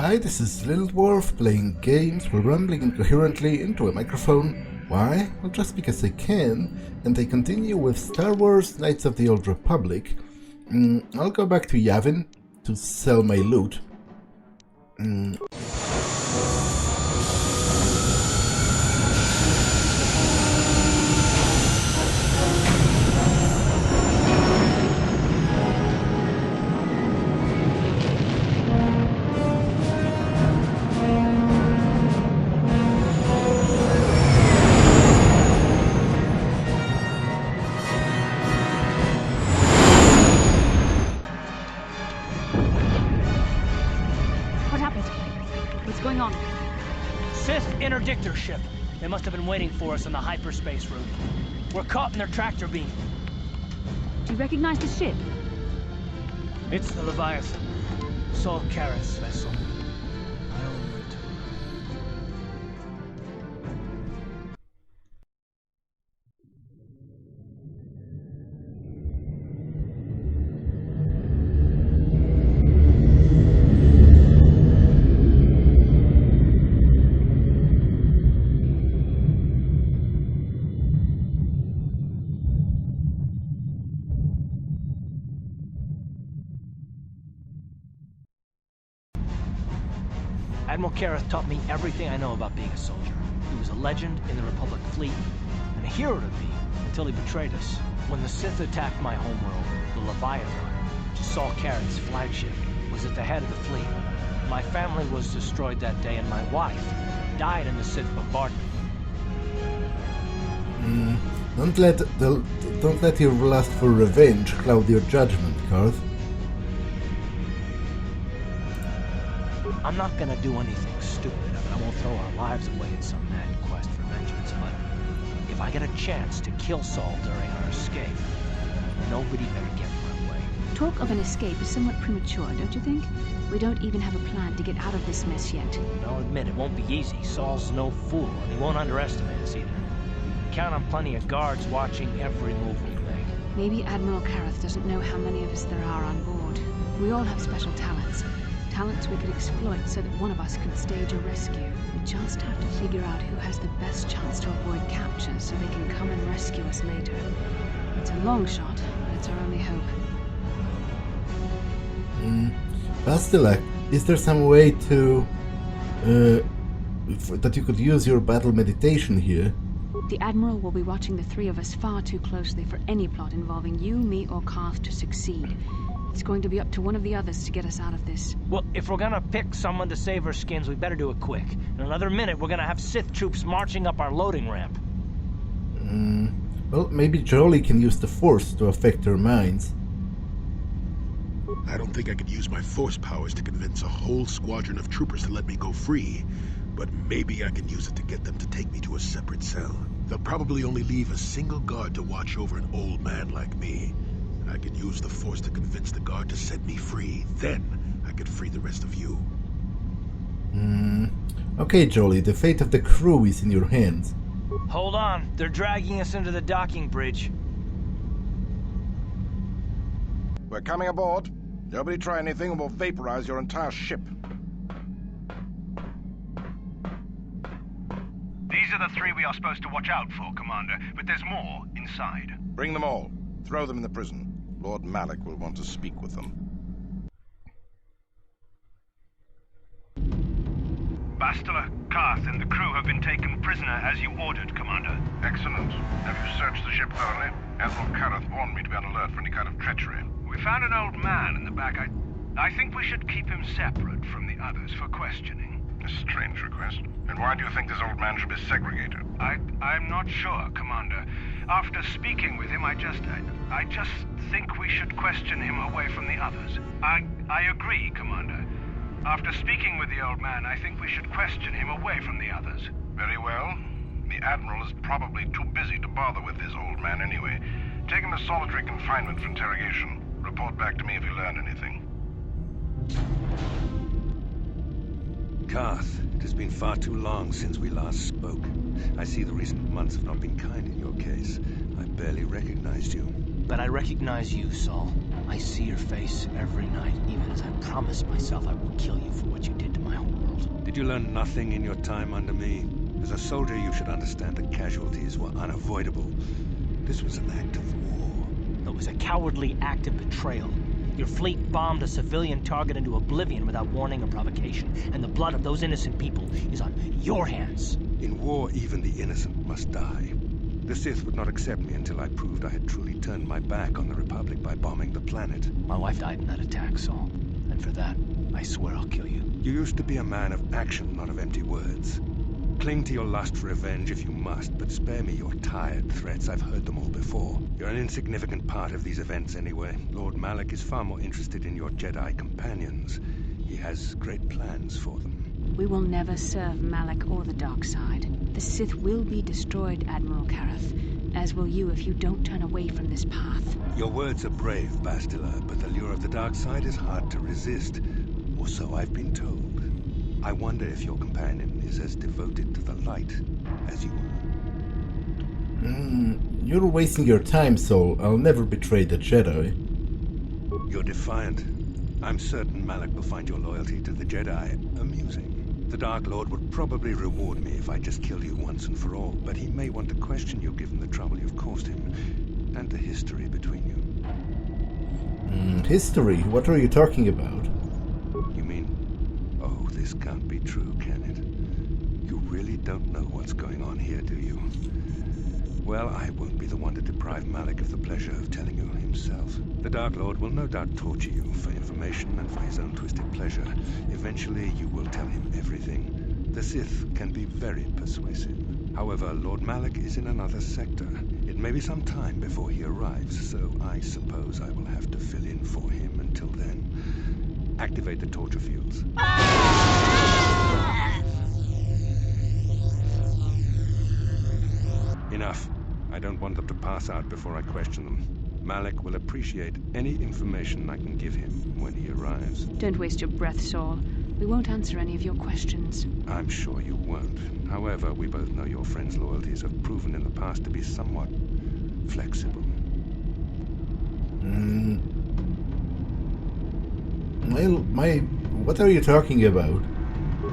Hi, this is Little Dwarf playing games while rambling incoherently into a microphone. Why? Well, just because I can, and I continue with Star Wars Knights of the Old Republic. I'll go back to Yavin to sell my loot. Interdictor ship. They must have been waiting for us on the hyperspace route. We're caught in their tractor beam. Do you recognize the ship? It's the Leviathan. Saul Karath's vessel. I own it. Admiral Karath taught me everything I know about being a soldier. He was a legend in the Republic fleet, and a hero to me until he betrayed us. When the Sith attacked my homeworld, the Leviathan, which is Saul Karath's flagship, was at the head of the fleet. My family was destroyed that day, and my wife died in the Sith bombardment. Don't let your lust for revenge cloud your judgment, Karath. I'm not gonna do anything stupid. I won't throw our lives away in some mad quest for vengeance, but if I get a chance to kill Saul during our escape, nobody better get in my way. Talk of an escape is somewhat premature, don't you think? We don't even have a plan to get out of this mess yet. I'll admit it won't be easy. Saul's no fool, and he won't underestimate us either. You can count on plenty of guards watching every move we make. Maybe Admiral Karath doesn't know how many of us there are on board. We all have special talents. Talents we could exploit so that one of us could stage a rescue. We just have to figure out who has the best chance to avoid capture so they can come and rescue us later. It's a long shot, but it's our only hope. Bastilak, is there some way to... that you could use your battle meditation here? The Admiral will be watching the three of us far too closely for any plot involving you, me, or Karath to succeed. It's going to be up to one of the others to get us out of this. Well, if we're gonna pick someone to save our skins, we better do it quick. In another minute, we're gonna have Sith troops marching up our loading ramp. Well, maybe Jolie can use the Force to affect their minds. I don't think I could use my Force powers to convince a whole squadron of troopers to let me go free, but maybe I can use it to get them to take me to a separate cell. They'll probably only leave a single guard to watch over an old man like me. I could use the Force to convince the guard to set me free. Then I could free the rest of you. Okay, Jolie, the fate of the crew is in your hands. Hold on. They're dragging us into the docking bridge. We're coming aboard. Nobody try anything and we'll vaporize your entire ship. These are the three we are supposed to watch out for, Commander, but there's more inside. Bring them all. Throw them in the prison. Lord Malak will want to speak with them. Bastila, Karath, and the crew have been taken prisoner as you ordered, Commander. Excellent. Have you searched the ship thoroughly? Admiral Karath warned me to be on alert for any kind of treachery. We found an old man in the back. I think we should keep him separate from the others for questioning. A strange request. And why do you think this old man should be segregated? I'm not sure, Commander. After speaking with him, I just think we should question him away from the others. I agree, Commander. After speaking with the old man, I think we should question him away from the others. Very well. The Admiral is probably too busy to bother with this old man anyway. Take him to solitary confinement for interrogation. Report back to me if you learn anything. Karath, it has been far too long since we last spoke. I see the recent months have not been kind in your case. I barely recognized you. But I recognize you, Saul. I see your face every night, even as I promised myself I would kill you for what you did to my Did you learn nothing in your time under me? As a soldier, you should understand that casualties were unavoidable. This was an act of war. It was a cowardly act of betrayal. Your fleet bombed a civilian target into oblivion without warning or provocation, and the blood of those innocent people is on your hands. In war, even the innocent must die. The Sith would not accept me until I proved I had truly turned my back on the Republic by bombing the planet. My wife died in that attack, Saul. And for that, I swear I'll kill you. You used to be a man of action, not of empty words. Cling to your lust for revenge if you must, but spare me your tired threats. I've heard them all before. You're an insignificant part of these events anyway. Lord Malak is far more interested in your Jedi companions. He has great plans for them. We will never serve Malak or the dark side. The Sith will be destroyed, Admiral Karath, as will you if you don't turn away from this path. Your words are brave, Bastila, but the lure of the dark side is hard to resist. Or so I've been told. I wonder if your companion is as devoted to the light as you are. You're wasting your time, Saul. I'll never betray the Jedi. You're defiant. I'm certain Malak will find your loyalty to the Jedi amusing. The Dark Lord would probably reward me if I just killed you once and for all, but he may want to question you given the trouble you've caused him, and the history between you. History? What are you talking about? You mean, oh, this can't be true, can it? You really don't know what's going on here, do you? Well, I won't be the one to deprive Malak of the pleasure of telling you himself. The Dark Lord will no doubt torture you for information and for his own twisted pleasure. Eventually, you will tell him everything. The Sith can be very persuasive. However, Lord Malak is in another sector. It may be some time before he arrives, so I suppose I will have to fill in for him until then. Activate the torture fields. Enough. I don't want them to pass out before I question them. Malak will appreciate any information I can give him when he arrives. Don't waste your breath, Saul. We won't answer any of your questions. I'm sure you won't. However, we both know your friend's loyalties have proven in the past to be somewhat flexible. What are you talking about?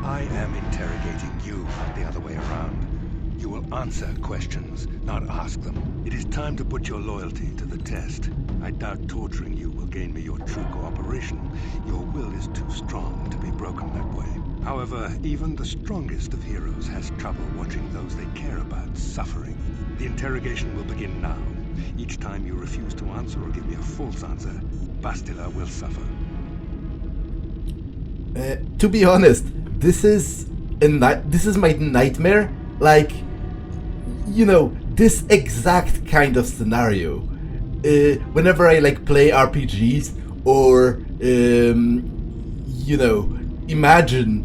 I am interrogating you, not the other way around. You will answer questions, not ask them. It is time to put your loyalty to the test. I doubt torturing you will gain me your true cooperation. Your will is too strong to be broken that way. However, even the strongest of heroes has trouble watching those they care about suffering. The interrogation will begin now. Each time you refuse to answer or give me a false answer, Bastila will suffer. To be honest, this is my nightmare. Like, you know, this exact kind of scenario. Whenever I play RPGs or imagine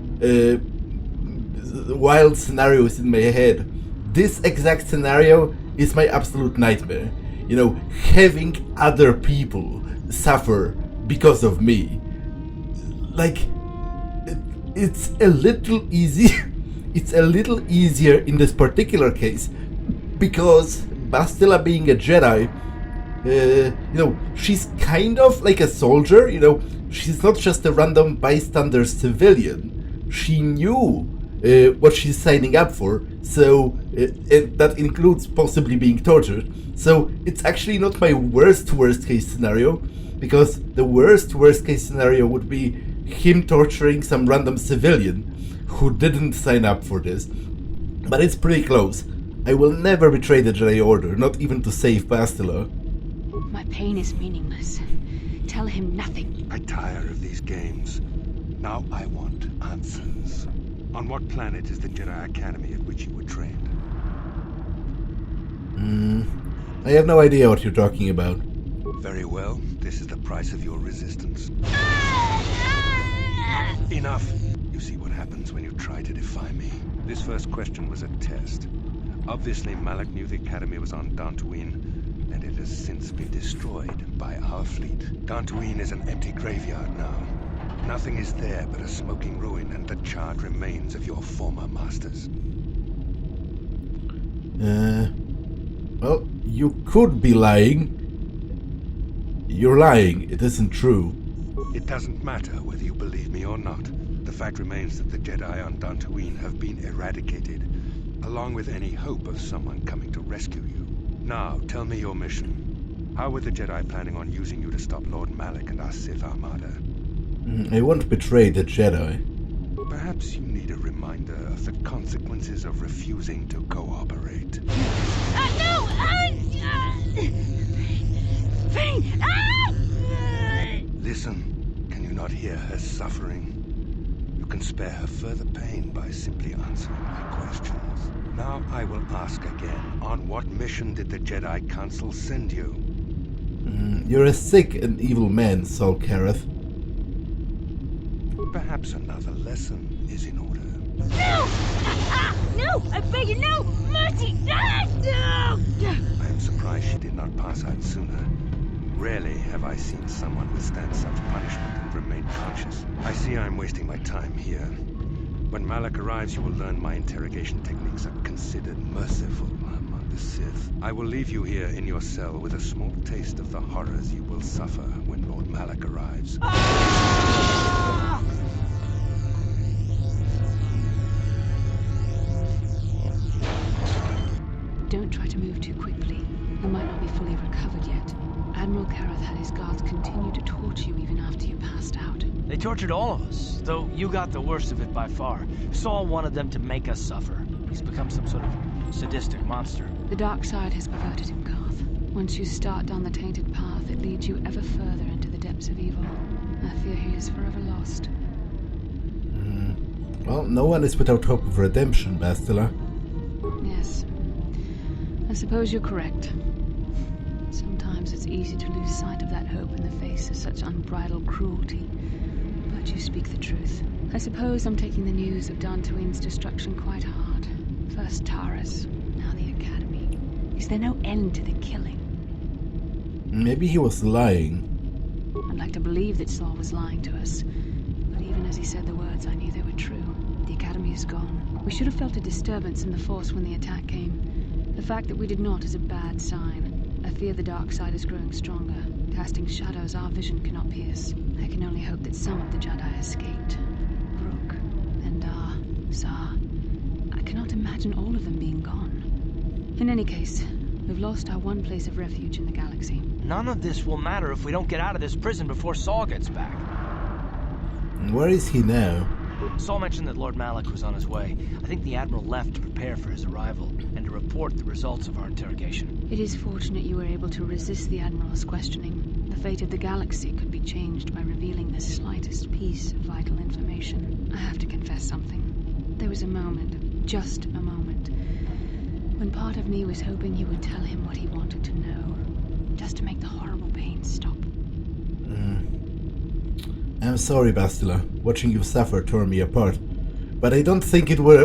wild scenarios in my head, this exact scenario is my absolute nightmare. You know, having other people suffer because of me. Like, it's a little easy. It's a little easier in this particular case because Bastila, being a Jedi, she's kind of like a soldier. She's not just a random bystander civilian. She knew what she's signing up for, so that includes possibly being tortured. So it's actually not my worst case scenario, because the worst case scenario would be him torturing some random civilian who didn't sign up for this. But it's pretty close. I will never betray the Jedi Order, not even to save Bastila. My pain is meaningless. Tell him nothing. I tire of these games. Now I want answers. On what planet is the Jedi Academy at which you were trained? I have no idea what you're talking about. Very well. This is the price of your resistance. Enough! You see what happens when you try to defy me. This first question was a test. Obviously, Malak knew the Academy was on Dantooine, and it has since been destroyed by our fleet. Dantooine is an empty graveyard now. Nothing is there but a smoking ruin and the charred remains of your former masters. Well, you could be lying. You're lying. It isn't true. It doesn't matter whether you believe me or not. The the fact remains that the Jedi on Dantooine have been eradicated, along with any hope of someone coming to rescue you. Now, tell me your mission. How were the Jedi planning on using you to stop Lord Malak and our Sith Armada? I won't betray the Jedi. Perhaps you need a reminder of the consequences of refusing to cooperate. No! Pain! Listen, can you not hear her suffering? You can spare her further pain by simply answering my questions. Now I will ask again, on what mission did the Jedi Council send you? You're a sick and evil man, Saul Karath. Perhaps another lesson is in order. No! No! I beg you, no! Mercy! No! I am surprised she did not pass out sooner. Rarely have I seen someone withstand such punishment and remain conscious. I see I'm wasting my time here. When Malak arrives, you will learn my interrogation techniques are considered merciful among the Sith. I will leave you here in your cell with a small taste of the horrors you will suffer when Lord Malak arrives. Don't try to move too quickly. You might not be fully recovered yet. Admiral Karath had his guards continue to torture you even after you passed out. They tortured all of us, though you got the worst of it by far. Saul wanted them to make us suffer. He's become some sort of sadistic monster. The dark side has perverted him, Karath. Once you start down the tainted path, it leads you ever further into the depths of evil. I fear he is forever lost. Well, no one is without hope of redemption, Bastila. Yes. I suppose you're correct. Sometimes it's easy to lose sight of that hope in the face of such unbridled cruelty. But you speak the truth. I suppose I'm taking the news of Dantooine's destruction quite hard. First Taris, now the Academy. Is there no end to the killing? Maybe he was lying. I'd like to believe that Saul was lying to us. But even as he said the words, I knew they were true. The Academy is gone. We should have felt a disturbance in the Force when the attack came. The fact that we did not is a bad sign. I fear the dark side is growing stronger, casting shadows our vision cannot pierce. I can only hope that some of the Jedi escaped. Brooke, Endar, Zar. I cannot imagine all of them being gone. In any case, we've lost our one place of refuge in the galaxy. None of this will matter if we don't get out of this prison before Saul gets back. Where is he now? Saul mentioned that Lord Malak was on his way. I think the Admiral left to prepare for his arrival and to report the results of our interrogation. It is fortunate you were able to resist the Admiral's questioning. The fate of the galaxy could be changed by revealing the slightest piece of vital information. I have to confess something. There was a moment, just a moment, when part of me was hoping you would tell him what he wanted to know, just to make the horrible pain stop. I'm sorry, Bastila. Watching you suffer tore me apart. But I don't think it would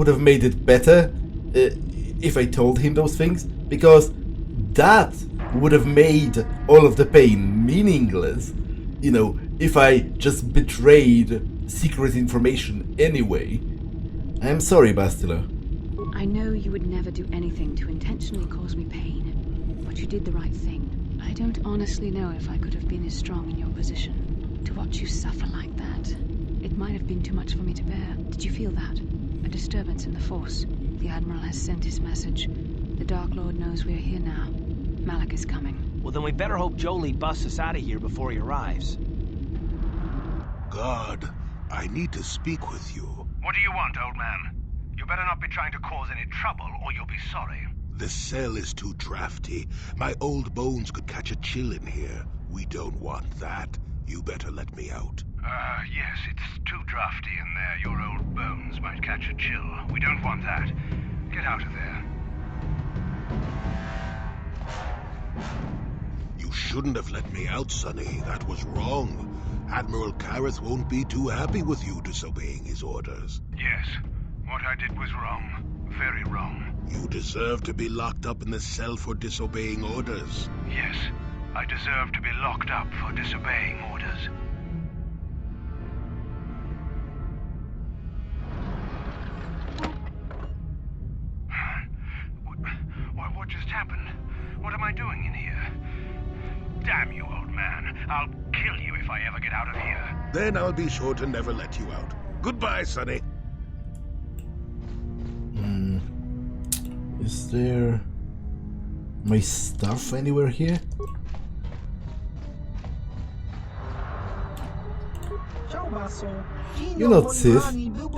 have made it better if I told him those things, because that would have made all of the pain meaningless. You know, if I just betrayed secret information anyway. I'm sorry, Bastila. I know you would never do anything to intentionally cause me pain, but you did the right thing. I don't honestly know if I could have been as strong in your position. To watch you suffer like that, it might have been too much for me to bear. Did you feel that? A disturbance in the Force. The Admiral has sent his message. The Dark Lord knows we're here now. Malak is coming. Well, then we better hope Jolie busts us out of here before he arrives. God, I need to speak with you. What do you want, old man? You better not be trying to cause any trouble, or you'll be sorry. The cell is too drafty. My old bones could catch a chill in here. We don't want that. You better let me out. Yes, it's too drafty in there. Your old bones might catch a chill. We don't want that. Get out of there. You shouldn't have let me out, Sonny. That was wrong. Admiral Karath won't be too happy with you disobeying his orders. Yes, what I did was wrong. Very wrong. You deserve to be locked up in the cell for disobeying orders. Yes, I deserve to be locked up for disobeying orders. What just happened? What am I doing in here? Damn you, old man. I'll kill you if if I ever get out of here. Then I'll be sure to never let you out. Goodbye, Sonny. Is there my stuff anywhere here? You're not Sith.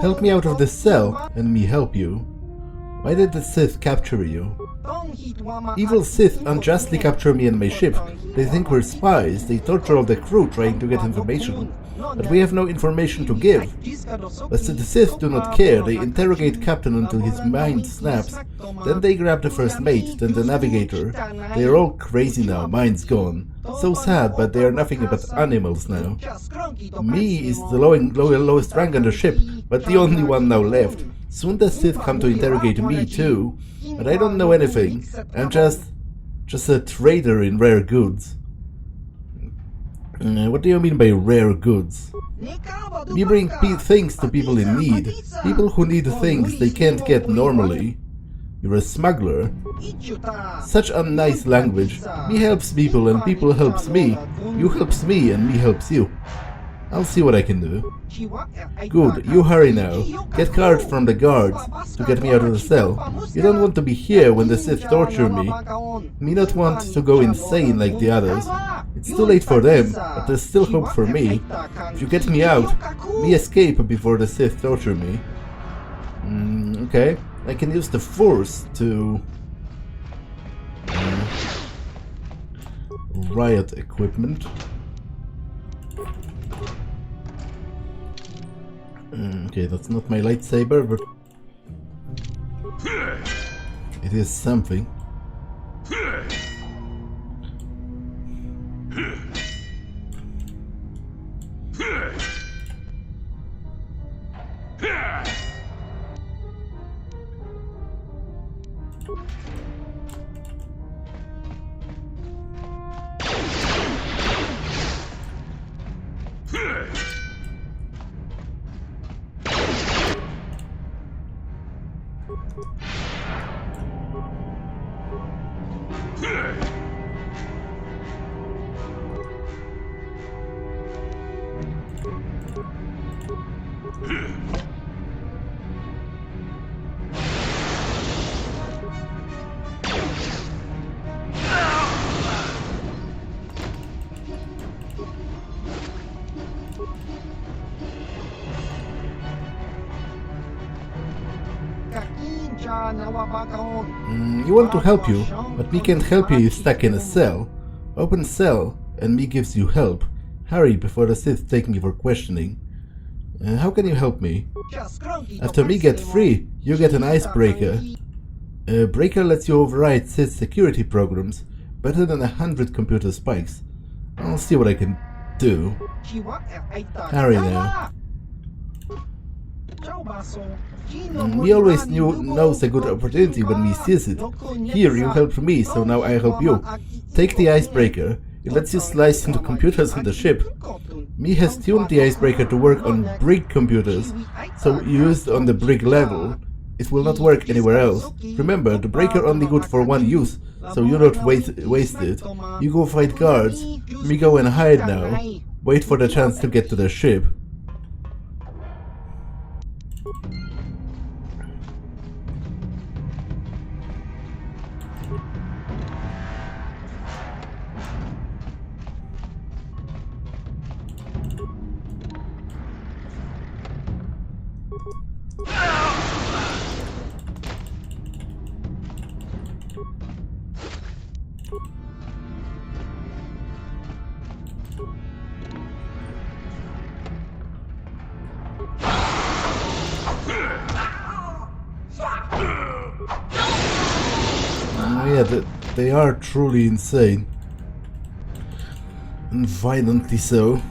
Help me out of this cell, and me help you. Why did the Sith capture you? Evil Sith unjustly capture me and my ship. They think we're spies. They torture all the crew trying to get information. But we have no information to give. But the Sith do not care. They interrogate Captain until his mind snaps. Then they grab the first mate, then the navigator. They are all crazy now, mind's gone. So sad, but they are nothing but animals now. Me is the lowest rank on the ship, but the only one now left. Soon the Sith come to interrogate me too. But I don't know anything. I'm just a trader in rare goods. What do you mean by rare goods? We bring things to people in need. People who need things they can't get normally. You're a smuggler. Such a nice language. Me helps people and people helps me. You helps me and me helps you. I'll see what I can do. Good, you hurry now. Get cards from the guards to get me out of the cell. You don't want to be here when the Sith torture me. Me not want to go insane like the others. It's too late for them, but there's still hope for me. If you get me out, me escape before the Sith torture me. Okay, I can use the Force to... riot equipment. Okay, that's not my lightsaber, but it is something. You want to help you, but me can't help you stuck in a cell. Open cell, and me gives you help. Hurry before the Sith take me for questioning. How can you help me? After me get free, you get an icebreaker. Breaker lets you override Sith security programs, better than 100 computer spikes. I'll see what I can do. Hurry now. Me always knows a good opportunity when me sees it. Here you helped me, so now I help you. Take the icebreaker. It lets you slice into computers on the ship. Me has tuned the icebreaker to work on brig computers, so used on the brig level. It will not work anywhere else. Remember, the breaker only good for one use, so you don't waste it. You go fight guards. Me go and hide now. Wait for the chance to get to the ship. Yeah, they are truly insane. And violently so.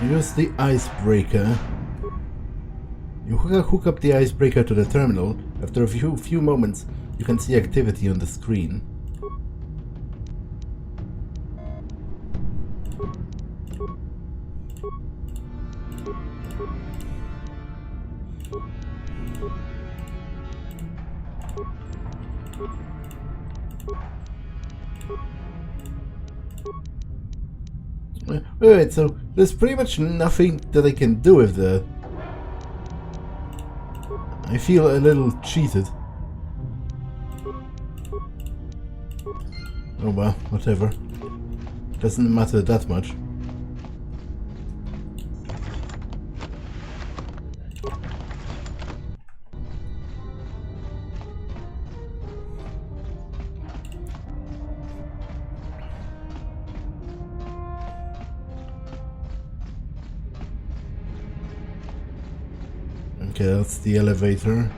Use the icebreaker. You hook up the icebreaker to the terminal. After a few moments, you can see activity on the screen. Alright, so there's pretty much nothing that I can do with the... I feel a little cheated. Oh well, whatever. Doesn't matter that much. Okay, that's the elevator.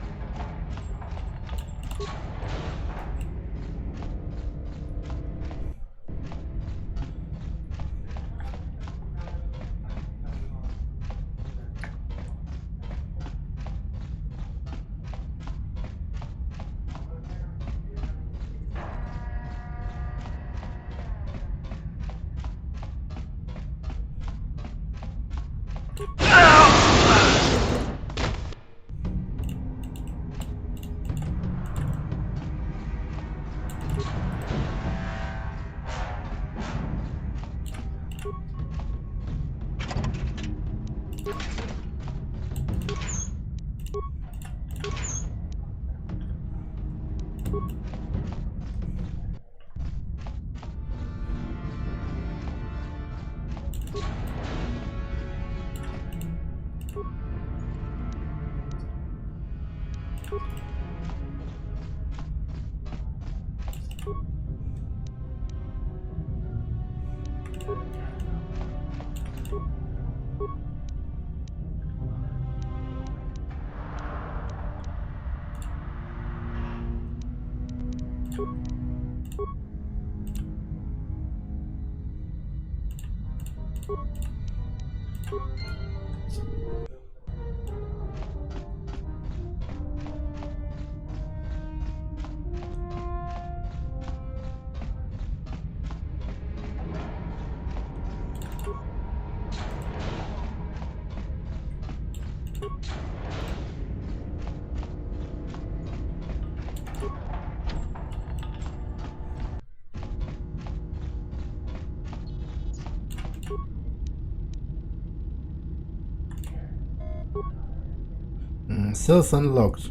Cells unlocked.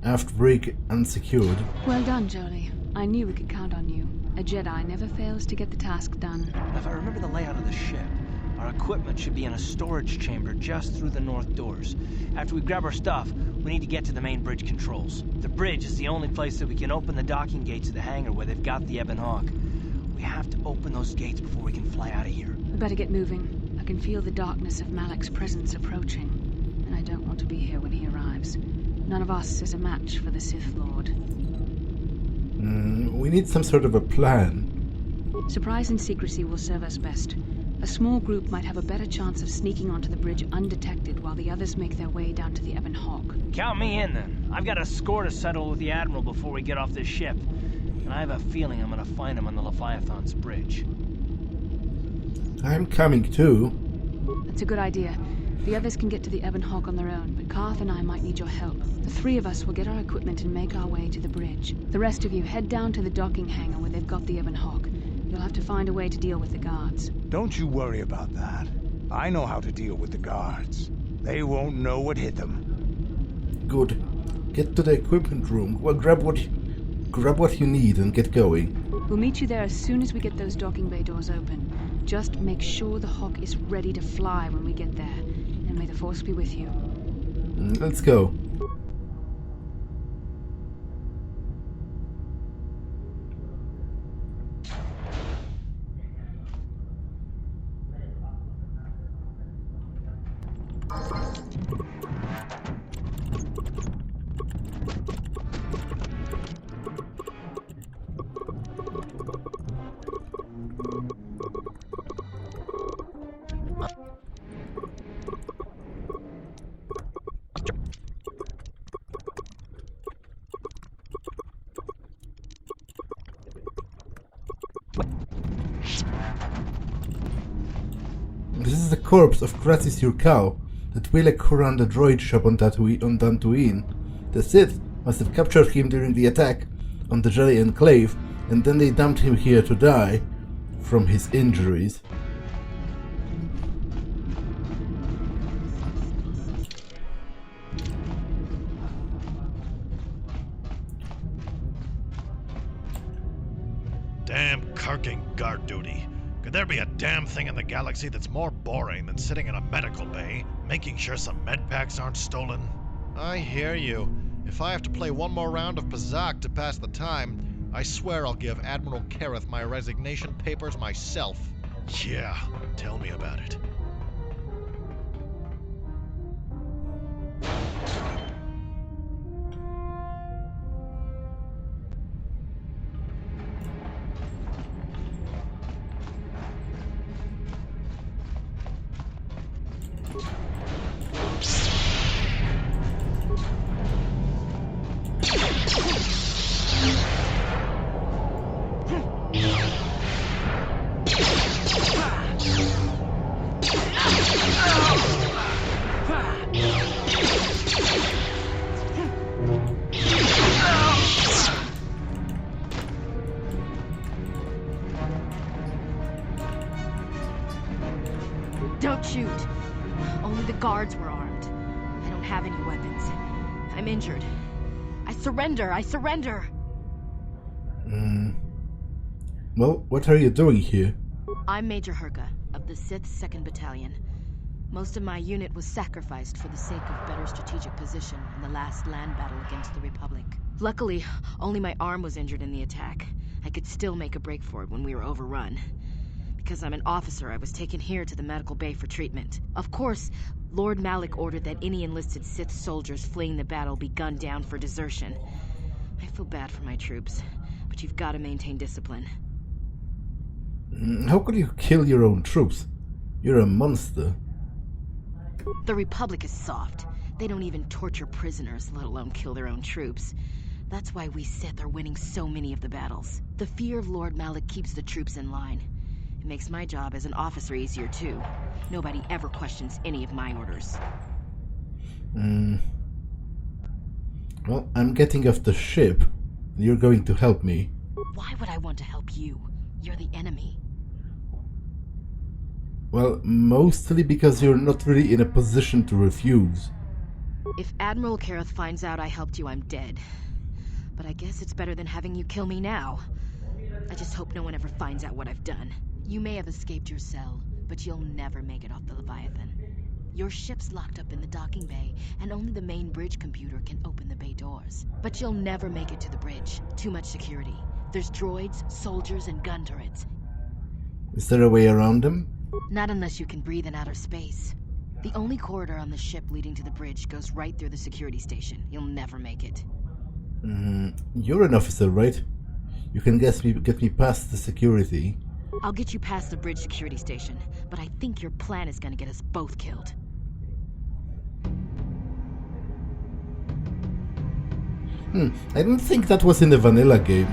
Aft brig unsecured. Well done, Jolie. I knew we could count on you. A Jedi never fails to get the task done. If I remember the layout of the ship, our equipment should be in a storage chamber just through the north doors. After we grab our stuff, we need to get to the main bridge controls. The bridge is the only place that we can open the docking gates of the hangar where they've got the Ebon Hawk. We have to open those gates before we can fly out of here. We better get moving. I can feel the darkness of Malak's presence approaching, and I don't want to be here when he arrives. None of us is a match for the Sith Lord. We need some sort of a plan. Surprise and secrecy will serve us best. A small group might have a better chance of sneaking onto the bridge undetected while the others make their way down to the Ebon Hawk. Count me in, then. I've got a score to settle with the Admiral before we get off this ship. And I have a feeling I'm gonna find him on the Leviathan's bridge. I'm coming too. That's a good idea. The others can get to the Ebon Hawk on their own, but Karath and I might need your help. The three of us will get our equipment and make our way to the bridge. The rest of you head down to the docking hangar where they've got the Ebon Hawk. You'll have to find a way to deal with the guards. Don't you worry about that. I know how to deal with the guards. They won't know what hit them. Good. Get to the equipment room. Well, grab what you need and get going. We'll meet you there as soon as we get those docking bay doors open. Just make sure the Hawk is ready to fly when we get there. And may the Force be with you. Let's go. This is the corpse of Karath, your cow, that will occur on the droid shop on Tatooine. The Sith must have captured him during the attack on the Jedi Enclave, and then they dumped him here to die from his injuries. Damn carking guard duty. Could there be a damn thing in the galaxy that's more boring than sitting in a medical bay, making sure some med packs aren't stolen? I hear you. If I have to play one more round of Pazak to pass the time, I swear I'll give Admiral Karath my resignation papers myself. Yeah, tell me about it. Don't shoot. Only the guards were armed. I don't have any weapons. I'm injured. I surrender! I surrender! Well, what are you doing here? I'm Major Herka, of the Sith 2nd Battalion. Most of my unit was sacrificed for the sake of better strategic position in the last land battle against the Republic. Luckily, only my arm was injured in the attack. I could still make a break for it when we were overrun. Because I'm an officer, I was taken here to the medical bay for treatment. Of course, Lord Malak ordered that any enlisted Sith soldiers fleeing the battle be gunned down for desertion. I feel bad for my troops, but you've got to maintain discipline. How could you kill your own troops? You're a monster. The Republic is soft. They don't even torture prisoners, let alone kill their own troops. That's why we Sith are winning so many of the battles. The fear of Lord Malak keeps the troops in line. It makes my job as an officer easier too. Nobody ever questions any of my orders. Well, I'm getting off the ship. You're going to help me. Why would I want to help you? You're the enemy. Well, mostly because you're not really in a position to refuse. If Admiral Karath finds out I helped you, I'm dead. But I guess it's better than having you kill me now. I just hope no one ever finds out what I've done. You may have escaped your cell, but you'll never make it off the Leviathan. Your ship's locked up in the docking bay, and only the main bridge computer can open the bay doors. But you'll never make it to the bridge. Too much security. There's droids, soldiers, and gun turrets. Is there a way around them? Not unless you can breathe in outer space. The only corridor on the ship leading to the bridge goes right through the security station. You'll never make it. You're an officer, right? You can get me past the security. I'll get you past the bridge security station, but I think your plan is gonna get us both killed. I don't think that was in the vanilla game.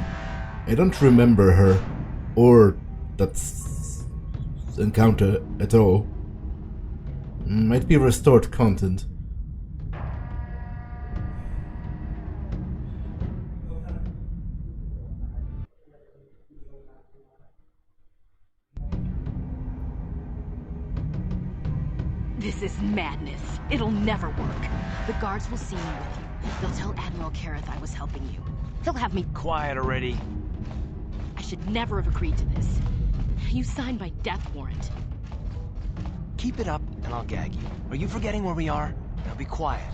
I don't remember her, or that encounter at all. Might be restored content. This is madness. It'll never work. The guards will see me with you. They'll tell Admiral Karath I was helping you. He'll have me— Quiet already. I should never have agreed to this. You signed my death warrant. Keep it up and I'll gag you. Are you forgetting where we are? Now be quiet.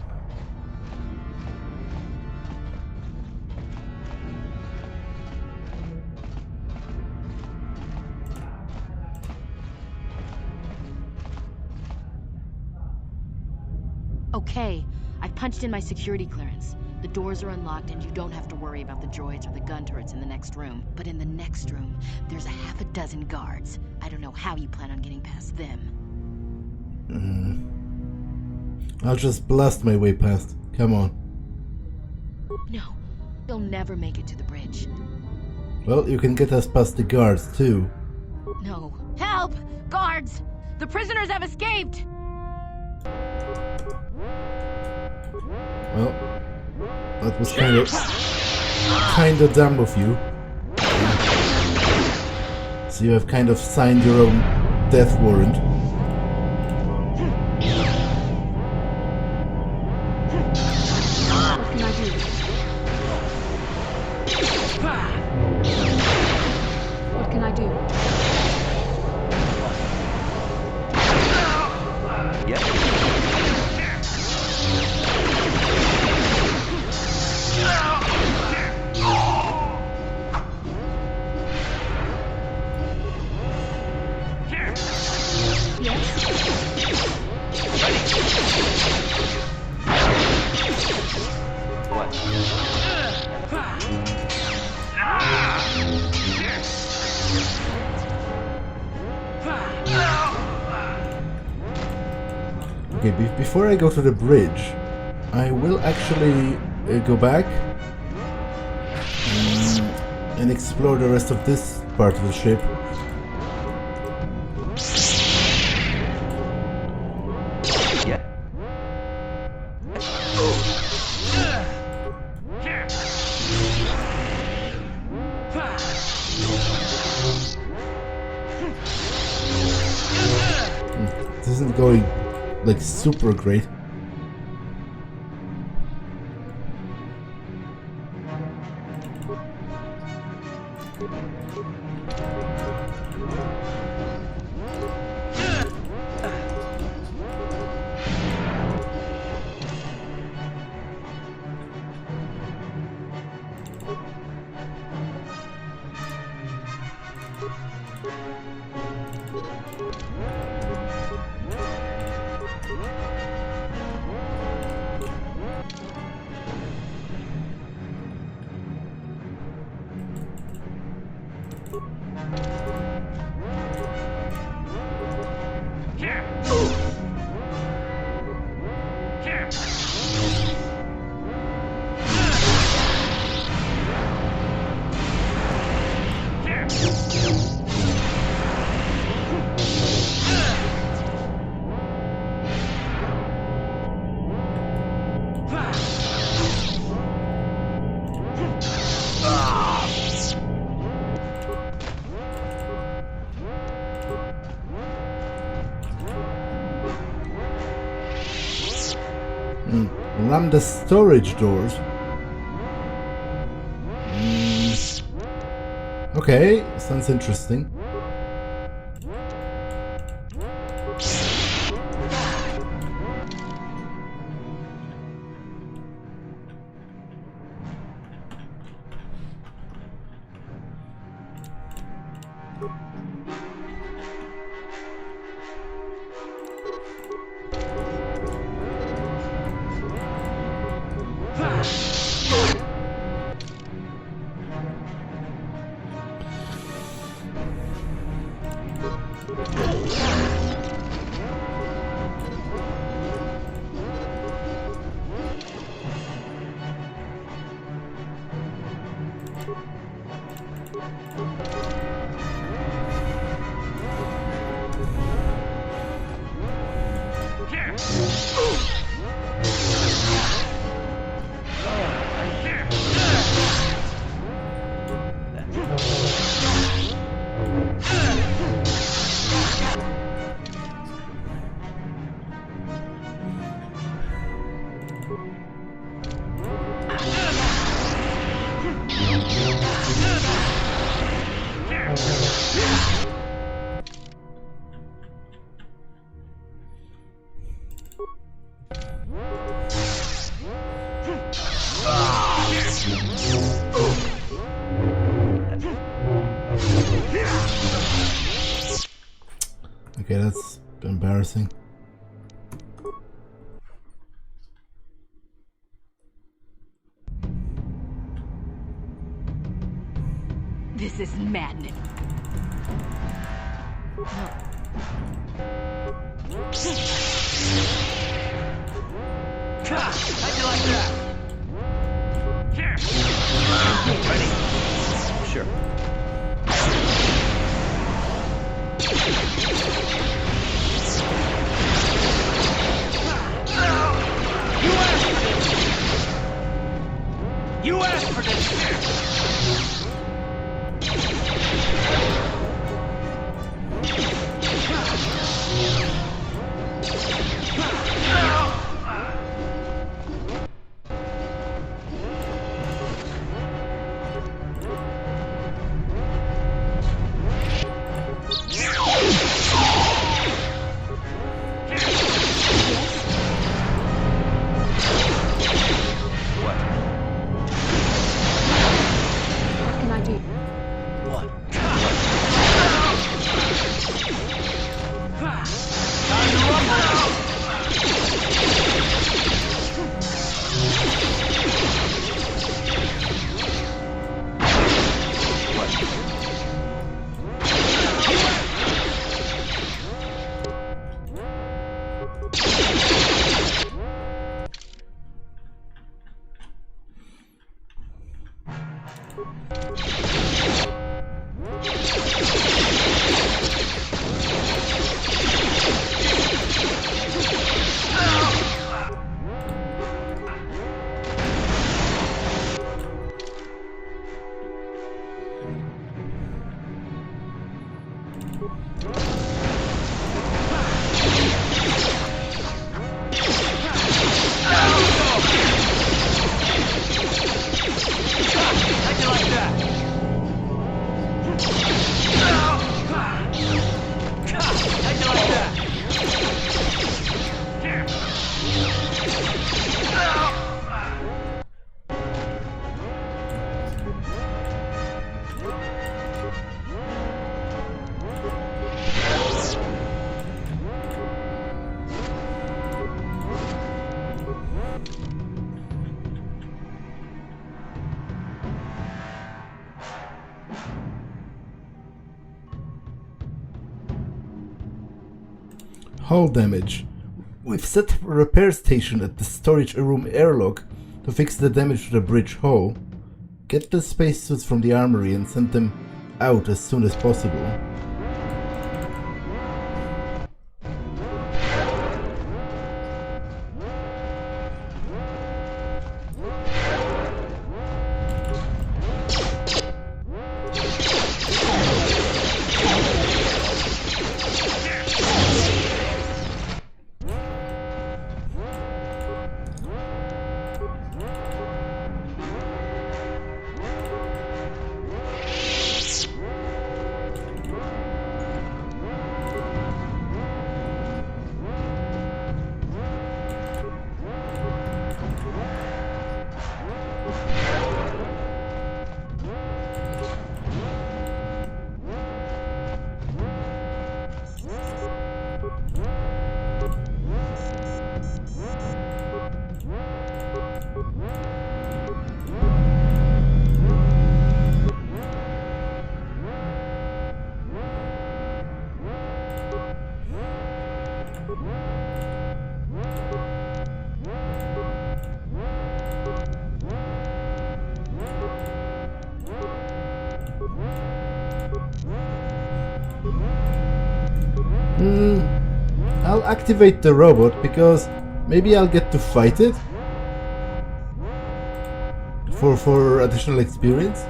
okay. I've punched in my security clearance. The doors are unlocked and you don't have to worry about the droids or the gun turrets in the next room. But in the next room, there's a half a dozen guards. I don't know how you plan on getting past them. I'll just blast my way past. Come on. No, you'll never make it to the bridge. Well, you can get us past the guards, too. No. Help! Guards! The prisoners have escaped! Well, that was kind of dumb of you. So you have kind of signed your own death warrant. What can I do? What can I do? Okay, before I go to the bridge, I will actually go back and explore the rest of this part of the ship. This isn't going like super great. Ram the storage doors. Okay, sounds interesting. Okay, that's embarrassing. This is madness. How'd you like that? Here. Ready? Sure. You asked for this! Hull damage. We've set a repair station at the storage room airlock to fix the damage to the bridge hull. Get the spacesuits from the armory and send them out as soon as possible. I'll activate the robot because maybe I'll get to fight it for additional experience.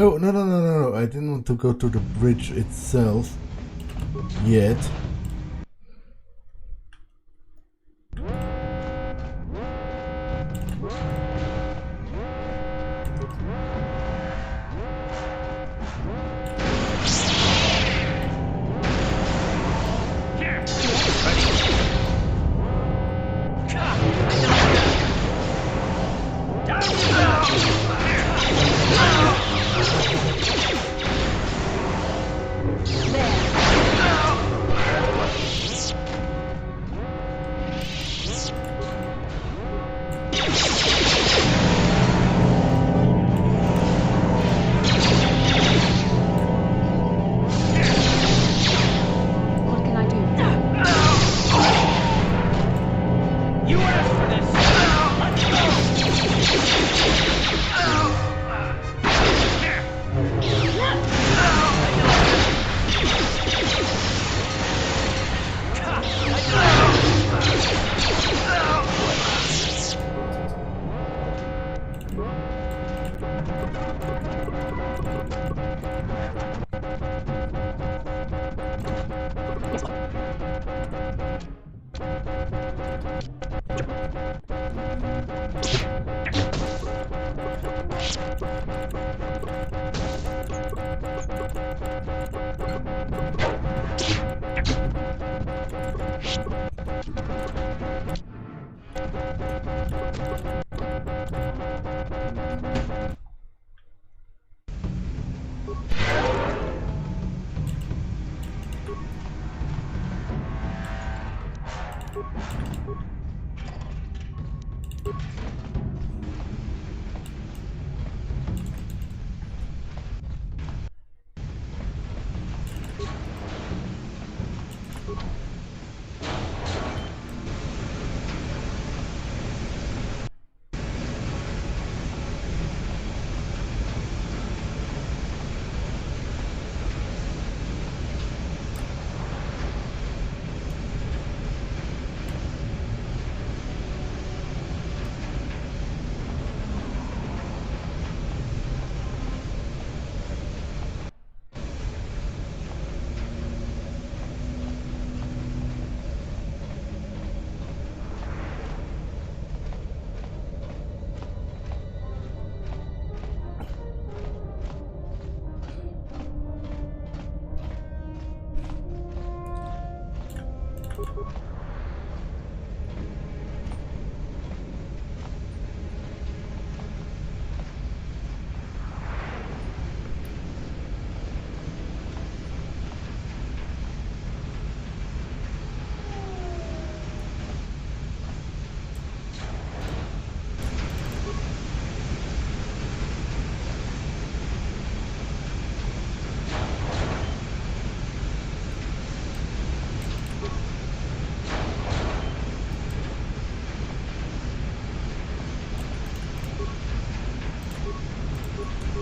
Oh, no. I didn't want to go to the bridge itself yet.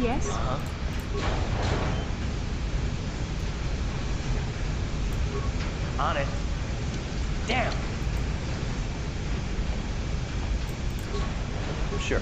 Yes? On it. Damn! Sure.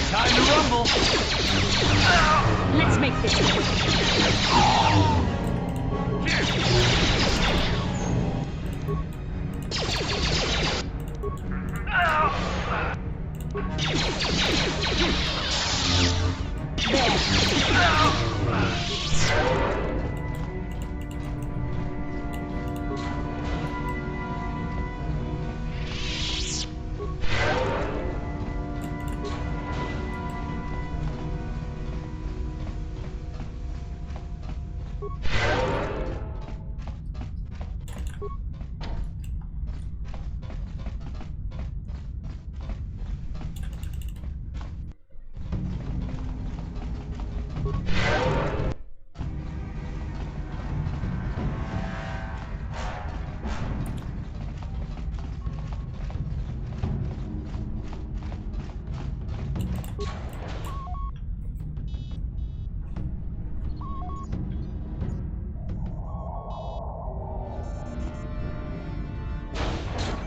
Time to rumble! Let's make this quick.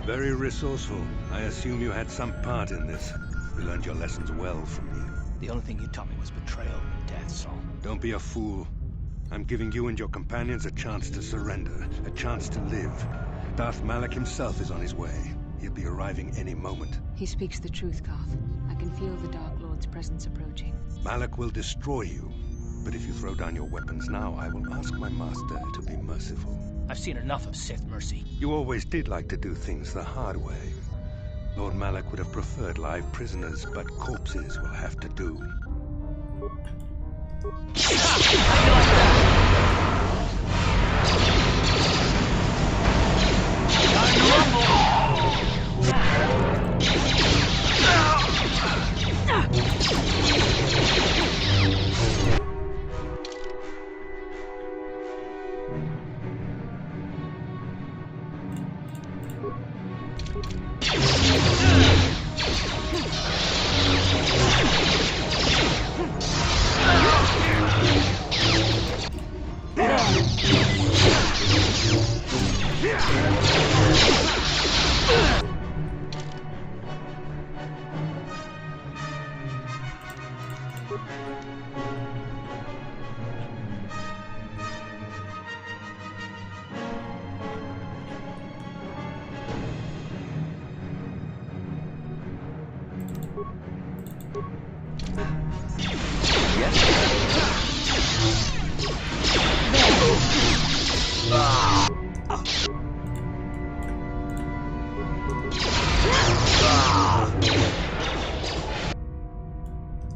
Very resourceful. I assume you had some part in this. You learned your lessons well from me. The only thing you taught me was betrayal and death, Saul. Don't be a fool. I'm giving you and your companions a chance to surrender, a chance to live. Darth Malak himself is on his way. He'll be arriving any moment. He speaks the truth, Karath. I can feel the Dark Lord's presence approaching. Malak will destroy you. But if you throw down your weapons now, I will ask my master to be merciful. I've seen enough of Sith mercy. You always did like to do things the hard way. Lord Malak would have preferred live prisoners, but corpses will have to do.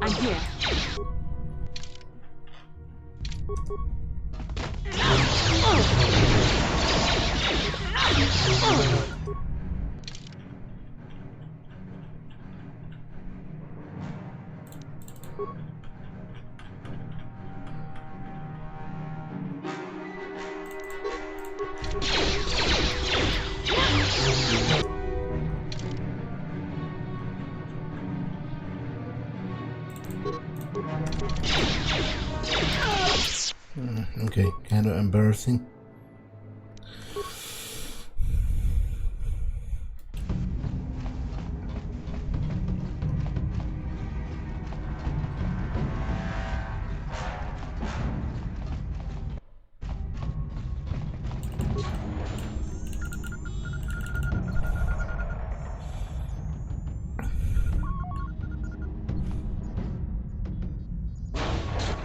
I'm here. Okay, kind of embarrassing.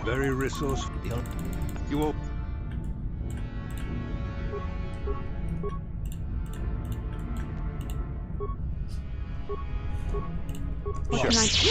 Very resourceful. You all... What can I do?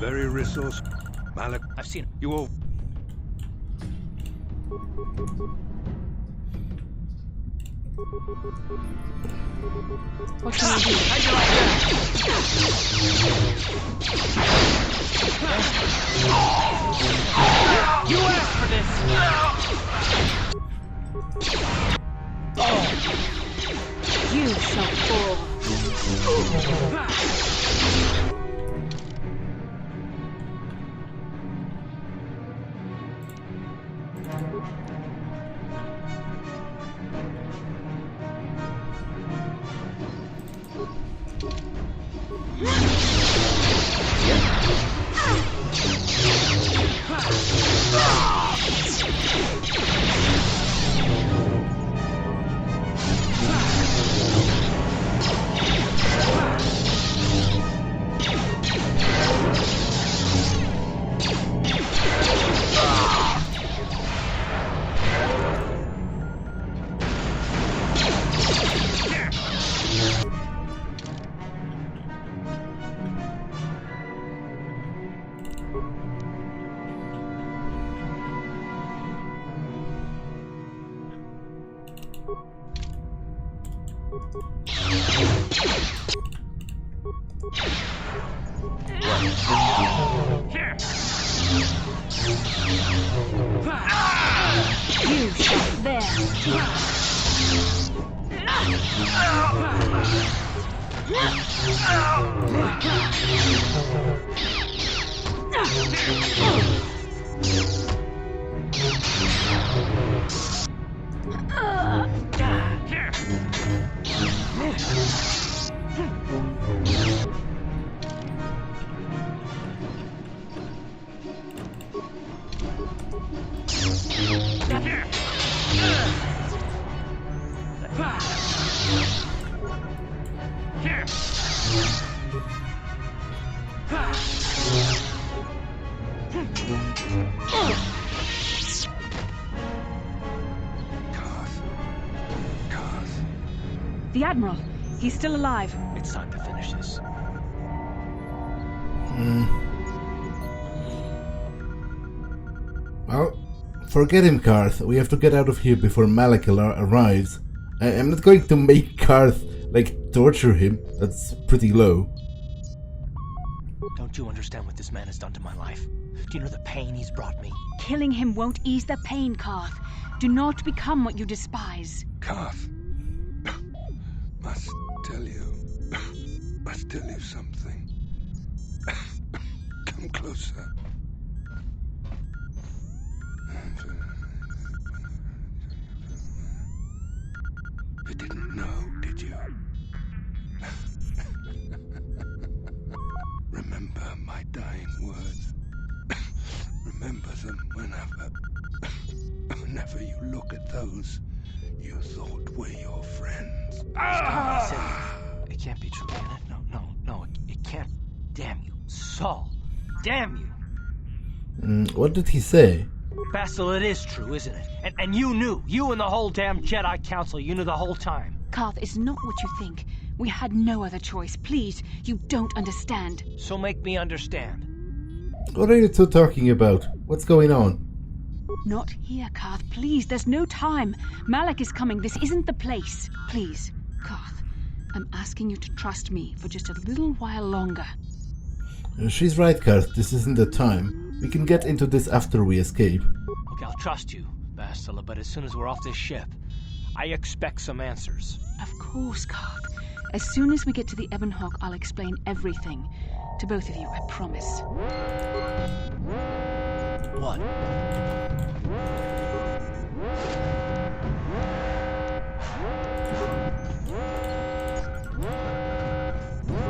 Very resourceful. Malak, I've seen you all... What can I do? How'd you like that? You asked for this! You shall fall. You shall The Admiral. He's still alive. It's time to finish this. Well, forget him, Karath. We have to get out of here before Malak arrives. I'm not going to make Karath, torture him. That's pretty low. Don't you understand what this man has done to my life? Do you know the pain he's brought me? Killing him won't ease the pain, Karath. Do not become what you despise. Karath. Must tell you something. Come closer. You didn't know, did you? Remember my dying words. Remember them whenever you look at those you thought were your friends. It can't be true, can it? No, it can't. Damn you, Saul. Damn you. What did he say? Bastille, it is true, isn't it? And you knew. You and the whole damn Jedi Council, you knew the whole time. Karath, it's not what you think. We had no other choice. Please, you don't understand. So make me understand. What are you two talking about? What's going on? Not here, Karath. Please, there's no time. Malak is coming. This isn't the place. Please, Karath, I'm asking you to trust me for just a little while longer. She's right, Karath. This isn't the time. We can get into this after we escape. Okay, I'll trust you, Bastille, but as soon as we're off this ship, I expect some answers. Of course, Karath. As soon as we get to the Ebon Hawk, I'll explain everything. To both of you, I promise. What?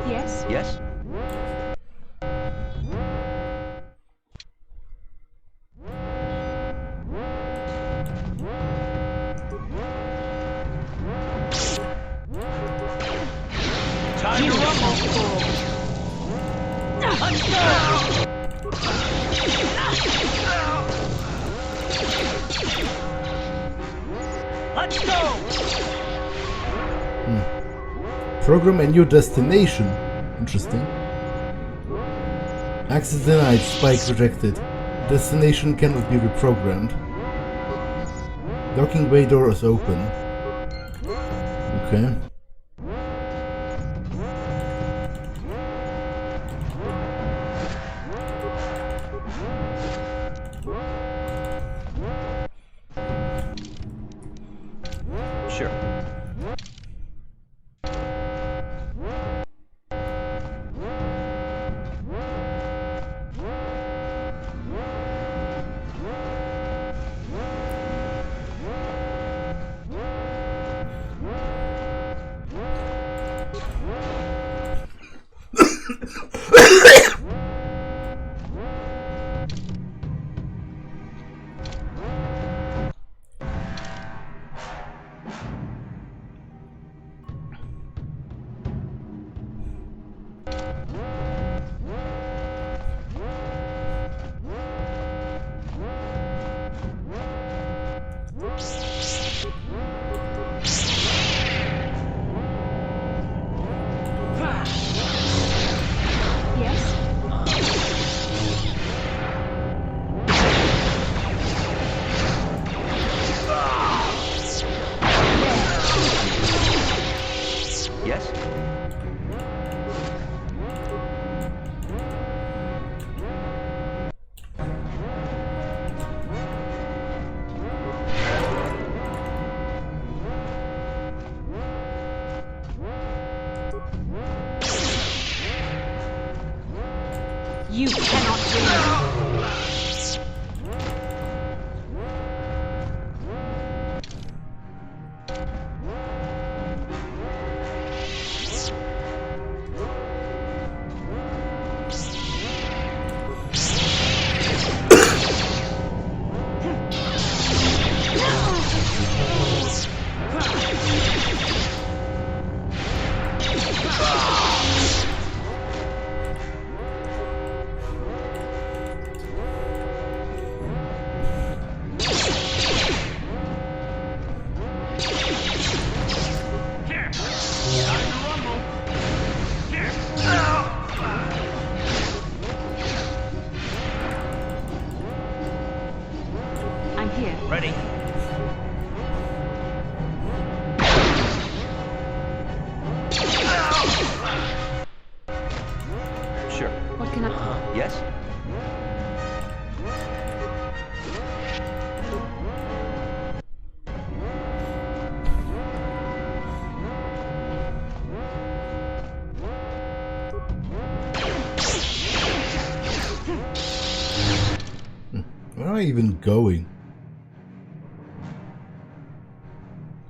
Yes? Yes? Time to rumble! Let's go! Let's go! Program a new destination. Interesting. Access denied, spike rejected. Destination cannot be reprogrammed. Docking bay door is open. Okay. Sure. You cannot win. Where am I even going?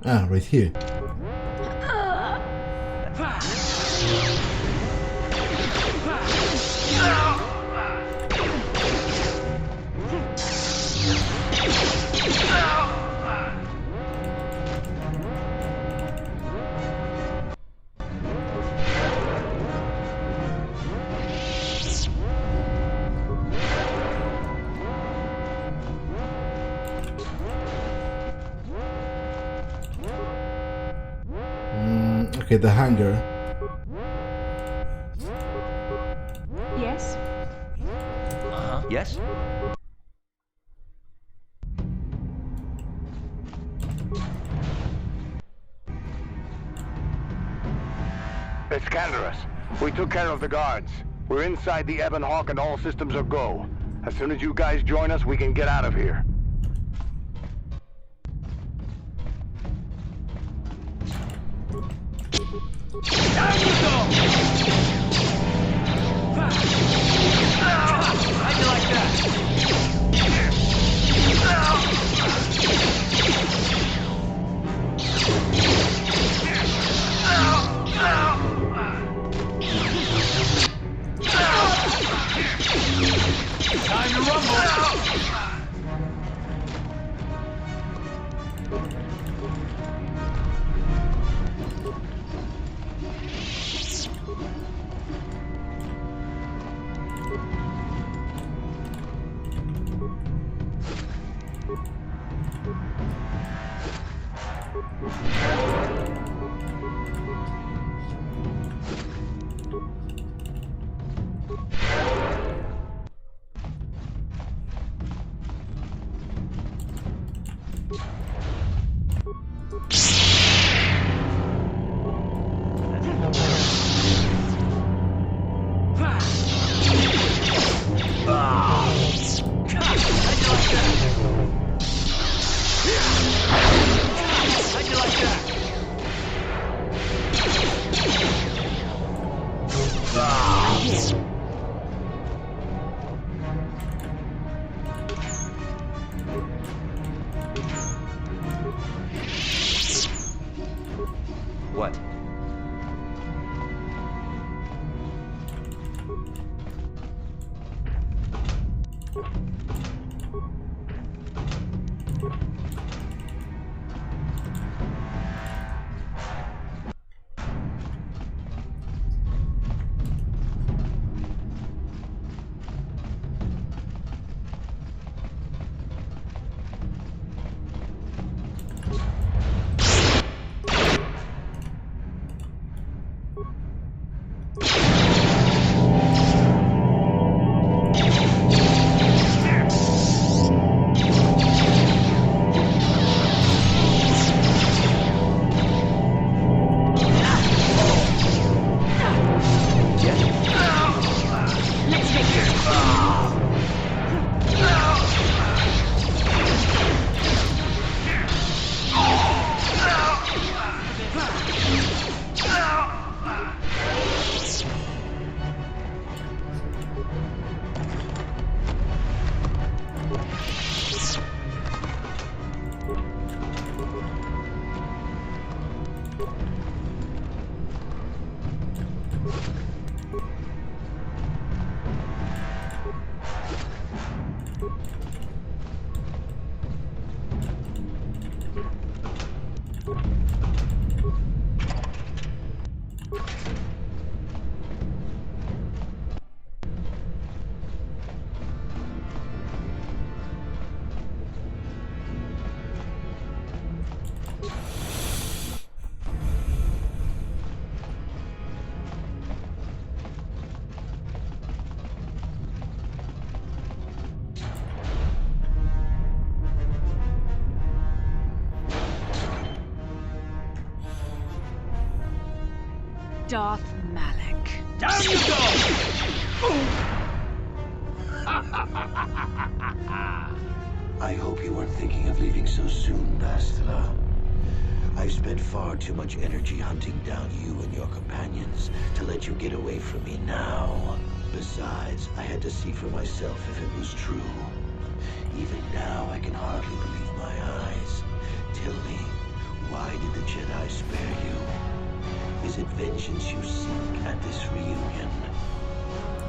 Ah, right here. Okay, the hangar. Yes? Yes? It's Taris. We took care of the guards. We're inside the Ebon Hawk and all systems are go. As soon as you guys join us, we can get out of here. How'd you like that? Time to rumble! Darth Malak. Down you go! I hope you weren't thinking of leaving so soon, Bastila. I've spent far too much energy hunting down you and your companions to let you get away from me now. Besides, I had to see for myself if it was true. Even now, I can hardly believe my eyes. Tell me, why did the Jedi spare you? Is it vengeance you seek at this reunion?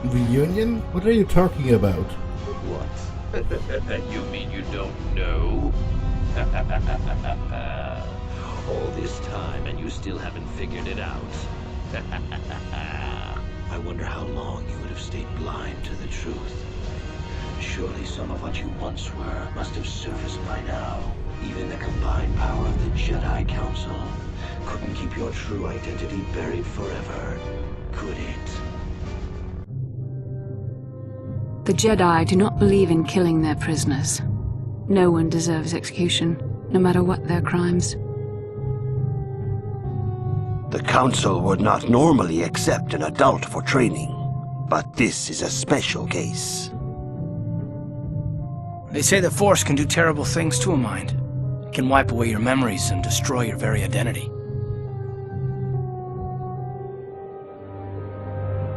Reunion? What are you talking about? What? You mean you don't know? All this time and you still haven't figured it out. I wonder how long you would have stayed blind to the truth. Surely some of what you once were must have surfaced by now. Even the combined power of the Jedi Council couldn't keep your true identity buried forever, could it? The Jedi do not believe in killing their prisoners. No one deserves execution, no matter what their crimes. The Council would not normally accept an adult for training, but this is a special case. They say the Force can do terrible things to a mind. It can wipe away your memories and destroy your very identity.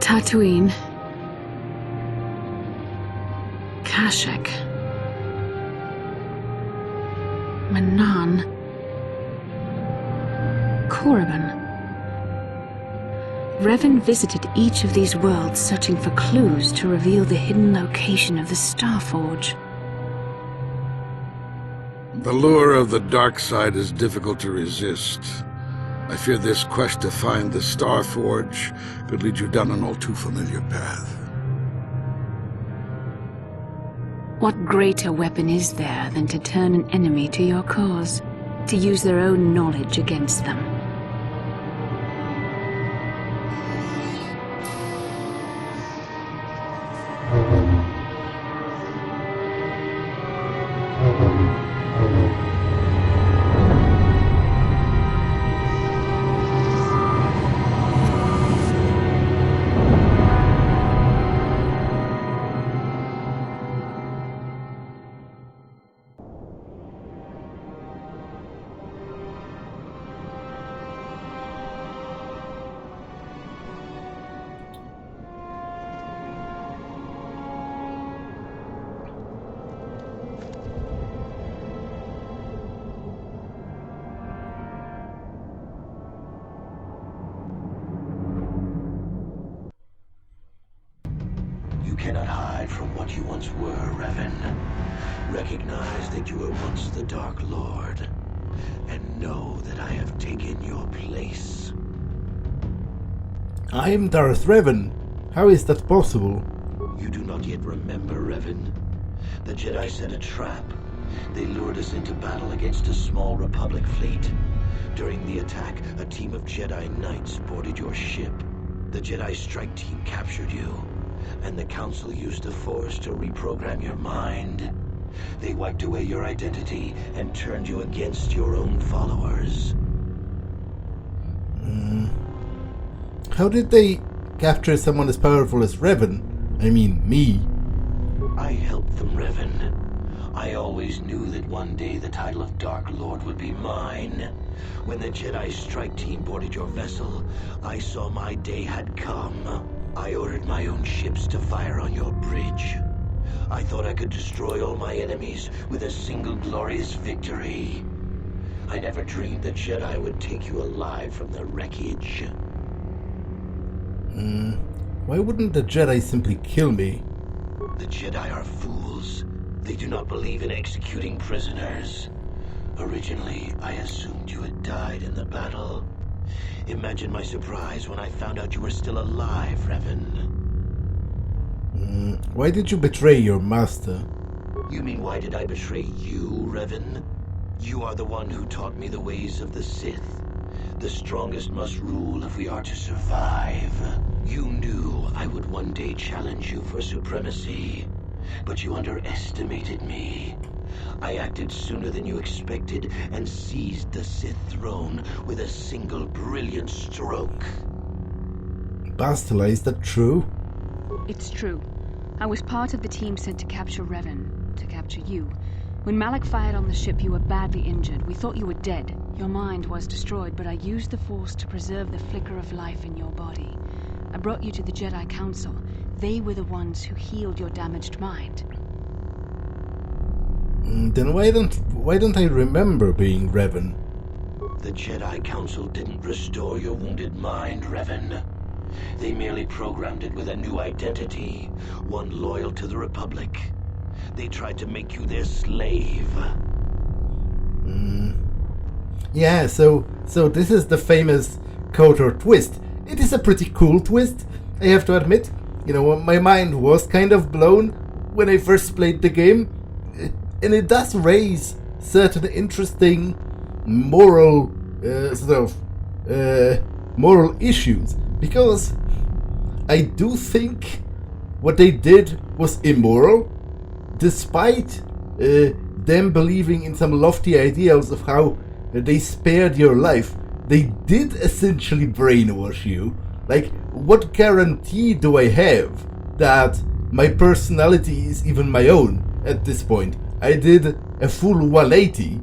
Tatooine. Kashyyyk. Manaan. Korriban. Revan visited each of these worlds searching for clues to reveal the hidden location of the Starforge. The lure of the dark side is difficult to resist. I fear this quest to find the Starforge could lead you down an all too familiar path. What greater weapon is there than to turn an enemy to your cause, to use their own knowledge against them? You cannot hide from what you once were, Revan. Recognize that you were once the Dark Lord, and know that I have taken your place. I am Darth Revan. How is that possible? You do not yet remember, Revan. The Jedi set a trap. They lured us into battle against a small Republic fleet. During the attack, a team of Jedi Knights boarded your ship. The Jedi strike team captured you, and the Council used the Force to reprogram your mind. They wiped away your identity and turned you against your own followers. How did they capture someone as powerful as Revan? I mean, me. I helped them, Revan. I always knew that one day the title of Dark Lord would be mine. When the Jedi strike team boarded your vessel, I saw my day had come. I ordered my own ships to fire on your bridge. I thought I could destroy all my enemies with a single glorious victory. I never dreamed the Jedi would take you alive from the wreckage. Why wouldn't the Jedi simply kill me? The Jedi are fools. They do not believe in executing prisoners. Originally, I assumed you had died in the battle. Imagine my surprise when I found out you were still alive, Revan. Why did you betray your master? You mean why did I betray you, Revan? You are the one who taught me the ways of the Sith. The strongest must rule if we are to survive. You knew I would one day challenge you for supremacy, but you underestimated me. I acted sooner than you expected and seized the Sith throne with a single brilliant stroke. Bastila, is that true? It's true. I was part of the team sent to capture Revan, to capture you. When Malak fired on the ship, you were badly injured. We thought you were dead. Your mind was destroyed, but I used the Force to preserve the flicker of life in your body. I brought you to the Jedi Council. They were the ones who healed your damaged mind. Then why don't I remember being Revan? The Jedi Council didn't restore your wounded mind, Revan. They merely programmed it with a new identity, one loyal to the Republic. They tried to make you their slave. Yeah, so this is the famous kotor twist. It is a pretty cool twist, I have to admit. You know, my mind was kind of blown when I first played the game, and it does raise certain interesting moral moral issues, because I do think what they did was immoral, despite them believing in some lofty ideals of how they spared your life. They did essentially brainwash you. Like, what guarantee do I have that my personality is even my own at this point? I did a full 180.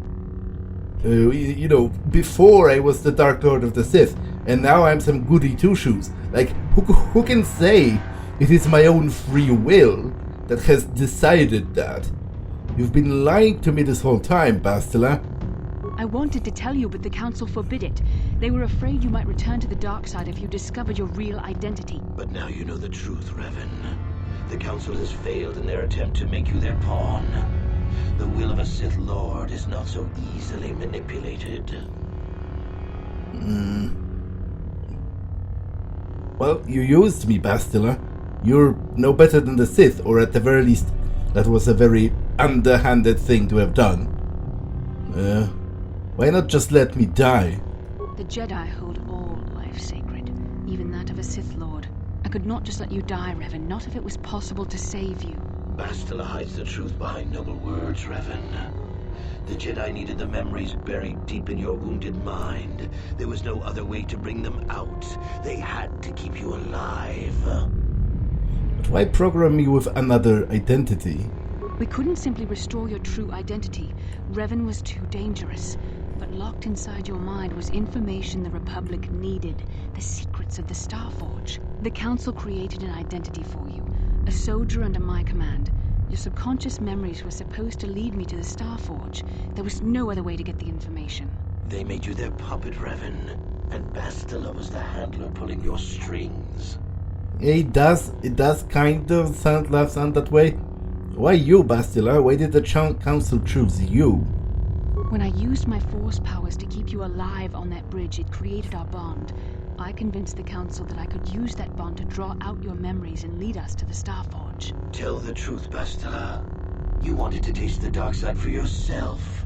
You know, before I was the Dark Lord of the Sith, and now I'm some goody two-shoes. Like, who can say it is my own free will that has decided that? You've been lying to me this whole time, Bastila. I wanted to tell you, but the Council forbid it. They were afraid you might return to the dark side if you discovered your real identity. But now you know the truth, Revan. The Council has failed in their attempt to make you their pawn. The will of a Sith Lord is not so easily manipulated. Well, you used me, Bastila. You're no better than the Sith, or at the very least, that was a very underhanded thing to have done. Why not just let me die? The Jedi hold all life sacred, even that of a Sith Lord. I could not just let you die, Revan, not if it was possible to save you. Bastila hides the truth behind noble words, Revan. The Jedi needed the memories buried deep in your wounded mind. There was no other way to bring them out. They had to keep you alive. But why program me with another identity? We couldn't simply restore your true identity. Revan was too dangerous. But locked inside your mind was information the Republic needed, the secrets of the Starforge. The Council created an identity for you, a soldier under my command. Your subconscious memories were supposed to lead me to the Starforge. There was no other way to get the information. They made you their puppet, Revan, and Bastila was the handler pulling your strings. It does kind of sound that way. Why you, Bastila? Why did the council choose you? When I used my force powers to keep you alive on that bridge, it created our bond. I convinced the council that I could use that bond to draw out your memories and lead us to the Starforge. Tell the truth, Bastila. You wanted to taste the dark side for yourself.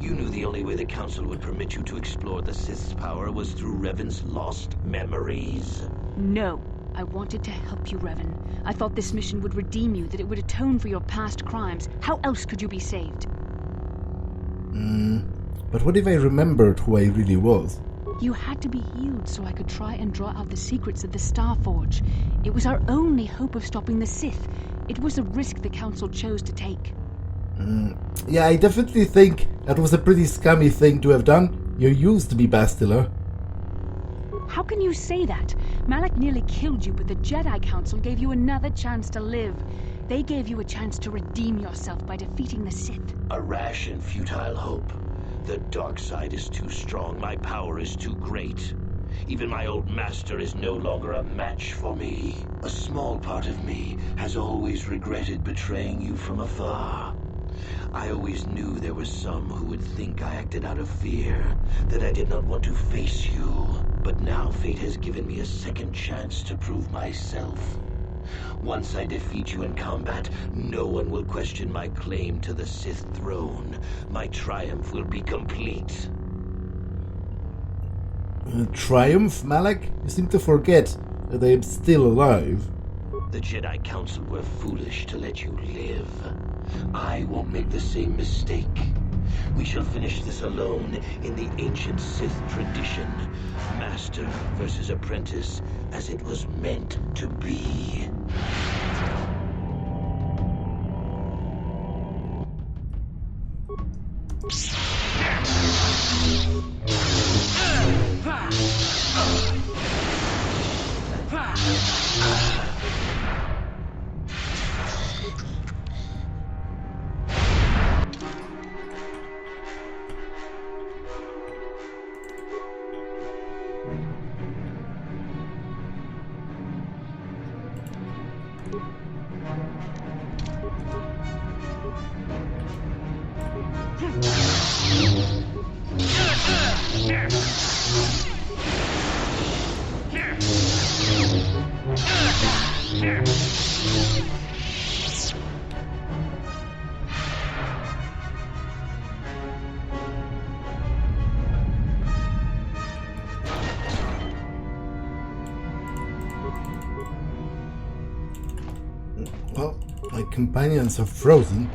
You knew the only way the council would permit you to explore the Sith's power was through Revan's lost memories. No. I wanted to help you, Revan. I thought this mission would redeem you, that it would atone for your past crimes. How else could you be saved? But what if I remembered who I really was? You had to be healed so I could try and draw out the secrets of the Starforge. It was our only hope of stopping the Sith. It was a risk the Council chose to take. Yeah, I definitely think that was a pretty scummy thing to have done. You used to be Bastila. How can you say that? Malak nearly killed you, but the Jedi Council gave you another chance to live. They gave you a chance to redeem yourself by defeating the Sith. A rash and futile hope. The dark side is too strong, my power is too great. Even my old master is no longer a match for me. A small part of me has always regretted betraying you from afar. I always knew there was some who would think I acted out of fear, that I did not want to face you. But now fate has given me a second chance to prove myself. Once I defeat you in combat, no one will question my claim to the Sith throne. My triumph will be complete. Triumph, Malak? You seem to forget that I am still alive. The Jedi Council were foolish to let you live. I won't make the same mistake. We shall finish this alone in the ancient Sith tradition. Master versus apprentice, as it was meant to be. Well, my companions are frozen.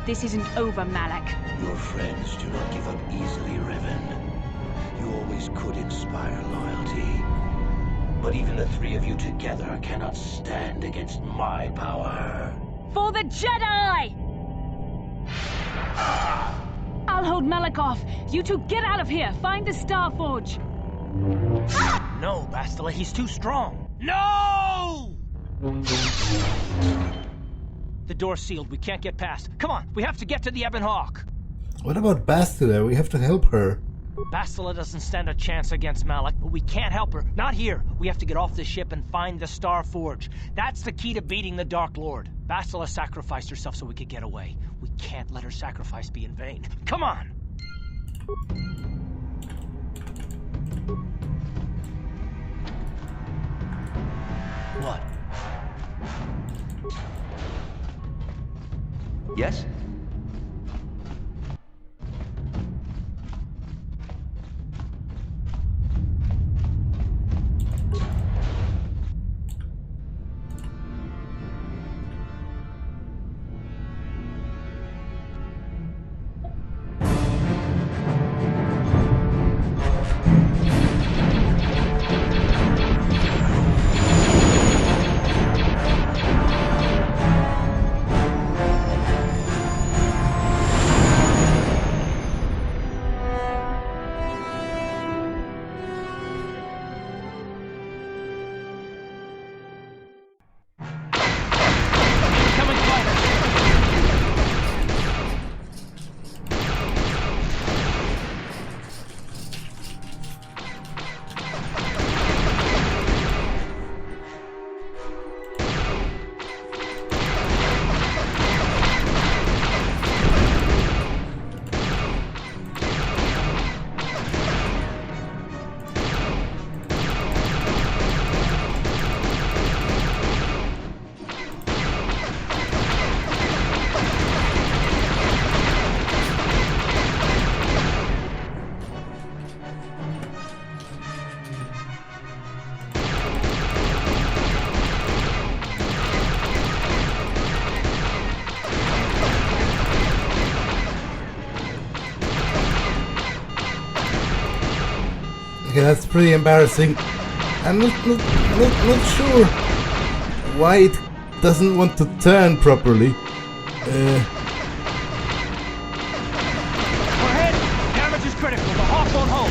This isn't over, Malak. Your friends do not give up easily, Revan. You always could inspire loyalty. But even the three of you together cannot stand against my power. For the Jedi! I'll hold Malak off. You two get out of here. Find the Star Forge. No, Bastila, he's too strong. No! The door's sealed. We can't get past. Come on, we have to get to the Ebon Hawk. What about Bastila? We have to help her. Bastila doesn't stand a chance against Malak, but we can't help her. Not here. We have to get off the ship and find the Star Forge. That's the key to beating the Dark Lord. Bastila sacrificed herself so we could get away. We can't let her sacrifice be in vain. Come on! What? Yes? Okay, that's pretty embarrassing. I'm not sure why it doesn't want to turn properly. We're hit! Damage is critical. The Hawk won't hold.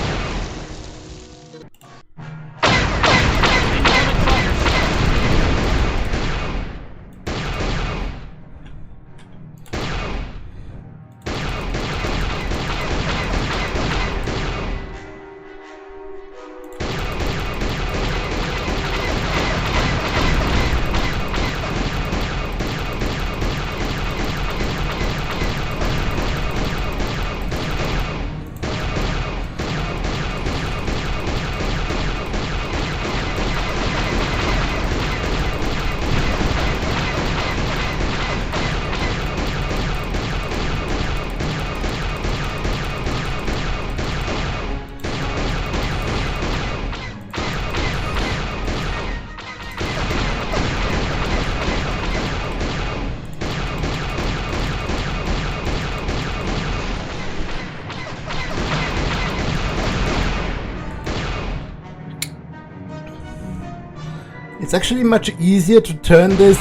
It's actually much easier to turn this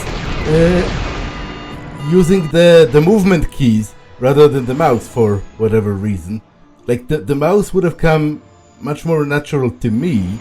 using the movement keys rather than the mouse for whatever reason. Like the mouse would have come much more natural to me.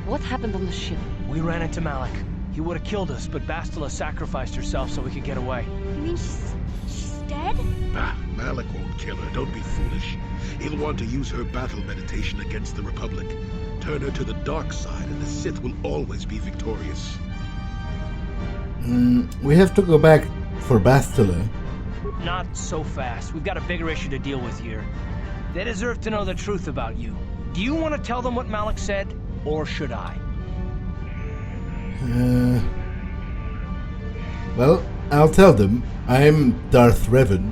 What happened on the ship? We ran into Malak. He would have killed us, but Bastila sacrificed herself so we could get away. You mean she's dead? Bah, Malak won't kill her. Don't be foolish. He'll want to use her battle meditation against the Republic. Turn her to the dark side, and the Sith will always be victorious. We have to go back for Bastila. Not so fast. We've got a bigger issue to deal with here. They deserve to know the truth about you. Do you want to tell them what Malak said? Or should I? Well, I'll tell them I'm Darth Revan.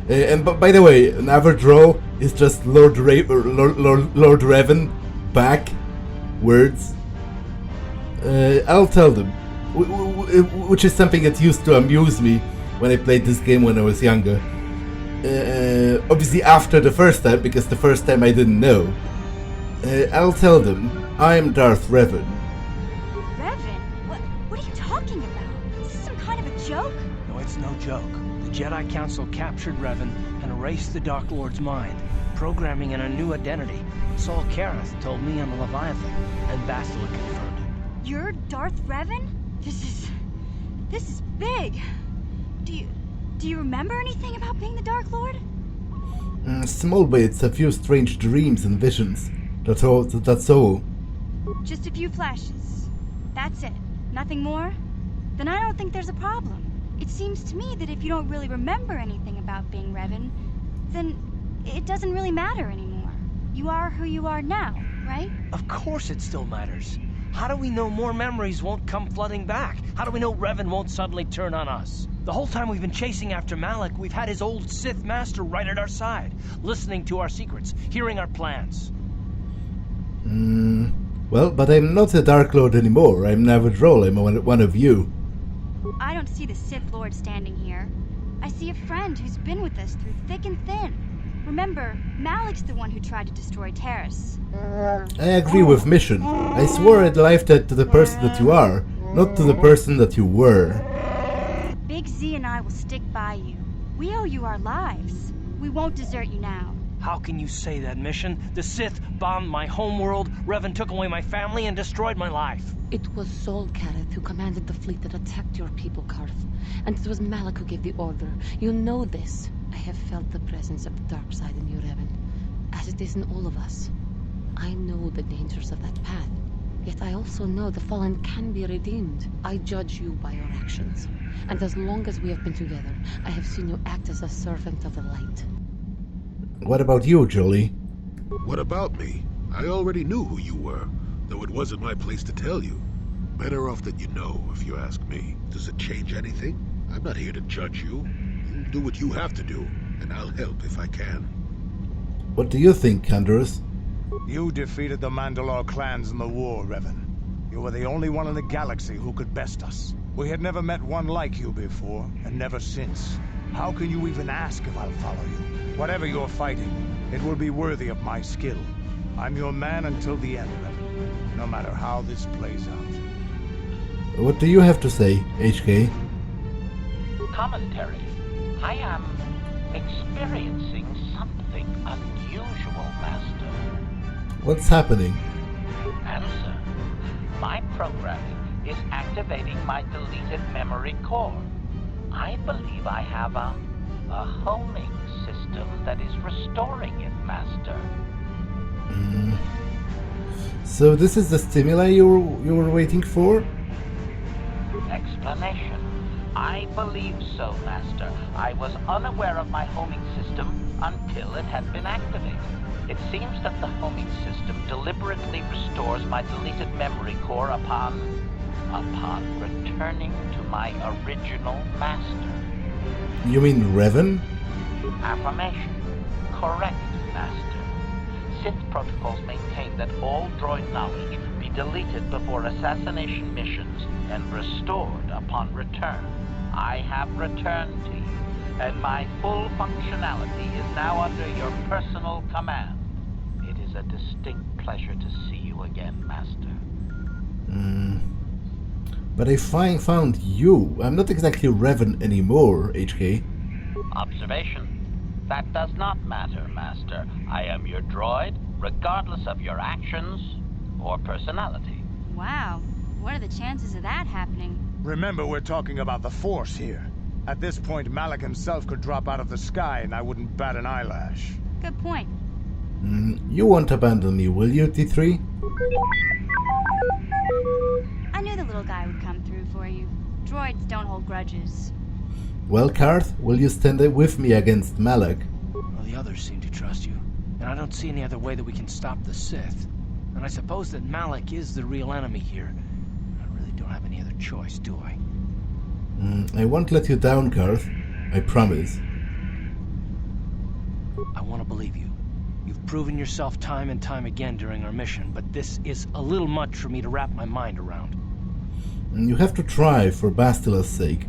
And by the way, Navadro is just Lord Revan backwards. I'll tell them, which is something that used to amuse me when I played this game when I was younger. Obviously after the first time, because the first time I didn't know. I'll tell them I'm Darth Revan. Revan? What are you talking about? Is this some kind of a joke? No, it's no joke. The Jedi Council captured Revan and erased the Dark Lord's mind, programming in a new identity. Saul Karath told me on the Leviathan, and Bastila confirmed it. You're Darth Revan? This is big. Do you remember anything about being the Dark Lord? Small bits, a few strange dreams and visions. That's all. Just a few flashes. That's it. Nothing more? Then I don't think there's a problem. It seems to me that if you don't really remember anything about being Revan, then it doesn't really matter anymore. You are who you are now, right? Of course it still matters. How do we know more memories won't come flooding back? How do we know Revan won't suddenly turn on us? The whole time we've been chasing after Malak, we've had his old Sith Master right at our side, listening to our secrets, hearing our plans. Well, but I'm not a Dark Lord anymore. I'm Navadrol. I'm one of you. I don't see the Sith Lord standing here. I see a friend who's been with us through thick and thin. Remember, Malak's the one who tried to destroy Taris. I agree with Mission. I swore I'd life that to the person that you are, not to the person that you were. Big Z and I will stick by you. We owe you our lives. We won't desert you now. How can you say that, Mission? The Sith bombed my homeworld, Revan took away my family, and destroyed my life. It was Saul Karath who commanded the fleet that attacked your people, Karath. And it was Malak who gave the order. You know this. I have felt the presence of the dark side in you, Revan, as it is in all of us. I know the dangers of that path, yet I also know the fallen can be redeemed. I judge you by your actions, and as long as we have been together, I have seen you act as a servant of the light. What about you, Jolie? What about me? I already knew who you were, though it wasn't my place to tell you. Better off that you know, if you ask me. Does it change anything? I'm not here to judge you. You do what you have to do, and I'll help if I can. What do you think, Canderous? You defeated the Mandalore clans in the war, Revan. You were the only one in the galaxy who could best us. We had never met one like you before, and never since. How can you even ask if I'll follow you? Whatever you're fighting, it will be worthy of my skill. I'm your man until the end, Revan, no matter how this plays out. What do you have to say, HK? Commentary. I am experiencing something unusual, Master. What's happening? Answer. My programming is activating my deleted memory core. I believe I have a homing system that is restoring it, Master. So this is the stimuli you were waiting for? Explanation. I believe so, Master. I was unaware of my homing system until it had been activated. It seems that the homing system deliberately restores my deleted memory core upon returning to my original master. You mean Revan? Affirmation. Correct, Master. Sith protocols maintain that all droid knowledge be deleted before assassination missions and restored upon return. I have returned to you, and my full functionality is now under your personal command. It is a distinct pleasure to see you again, Master. But I found you. I'm not exactly Revan anymore, HK. Observation. That does not matter, Master. I am your droid, regardless of your actions or personality. Wow. What are the chances of that happening? Remember, we're talking about the Force here. At this point, Malak himself could drop out of the sky and I wouldn't bat an eyelash. Good point. You won't abandon me, will you, T3? I knew the little guy would come through for you. Droids don't hold grudges. Well, Karath, will you stand with me against Malak? Well, the others seem to trust you, and I don't see any other way that we can stop the Sith. And I suppose that Malak is the real enemy here. I really don't have any other choice, do I? I won't let you down, Karath. I promise. I want to believe you. You've proven yourself time and time again during our mission, but this is a little much for me to wrap my mind around. You have to try, for Bastila's sake.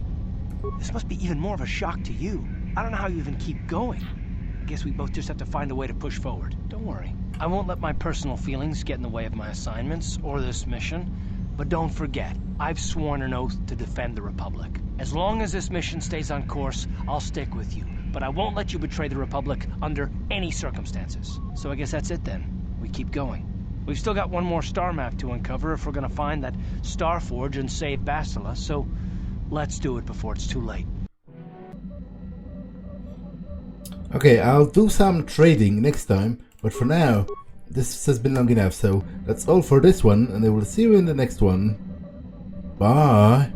This must be even more of a shock to you. I don't know how you even keep going. I guess we both just have to find a way to push forward. Don't worry. I won't let my personal feelings get in the way of my assignments or this mission. But don't forget, I've sworn an oath to defend the Republic. As long as this mission stays on course, I'll stick with you. But I won't let you betray the Republic under any circumstances. So I guess that's it then. We keep going. We've still got one more star map to uncover if we're gonna find that Star Forge and save Bastila, so let's do it before it's too late. Okay, I'll do some trading next time, but for now, this has been long enough, so that's all for this one, and I will see you in the next one. Bye!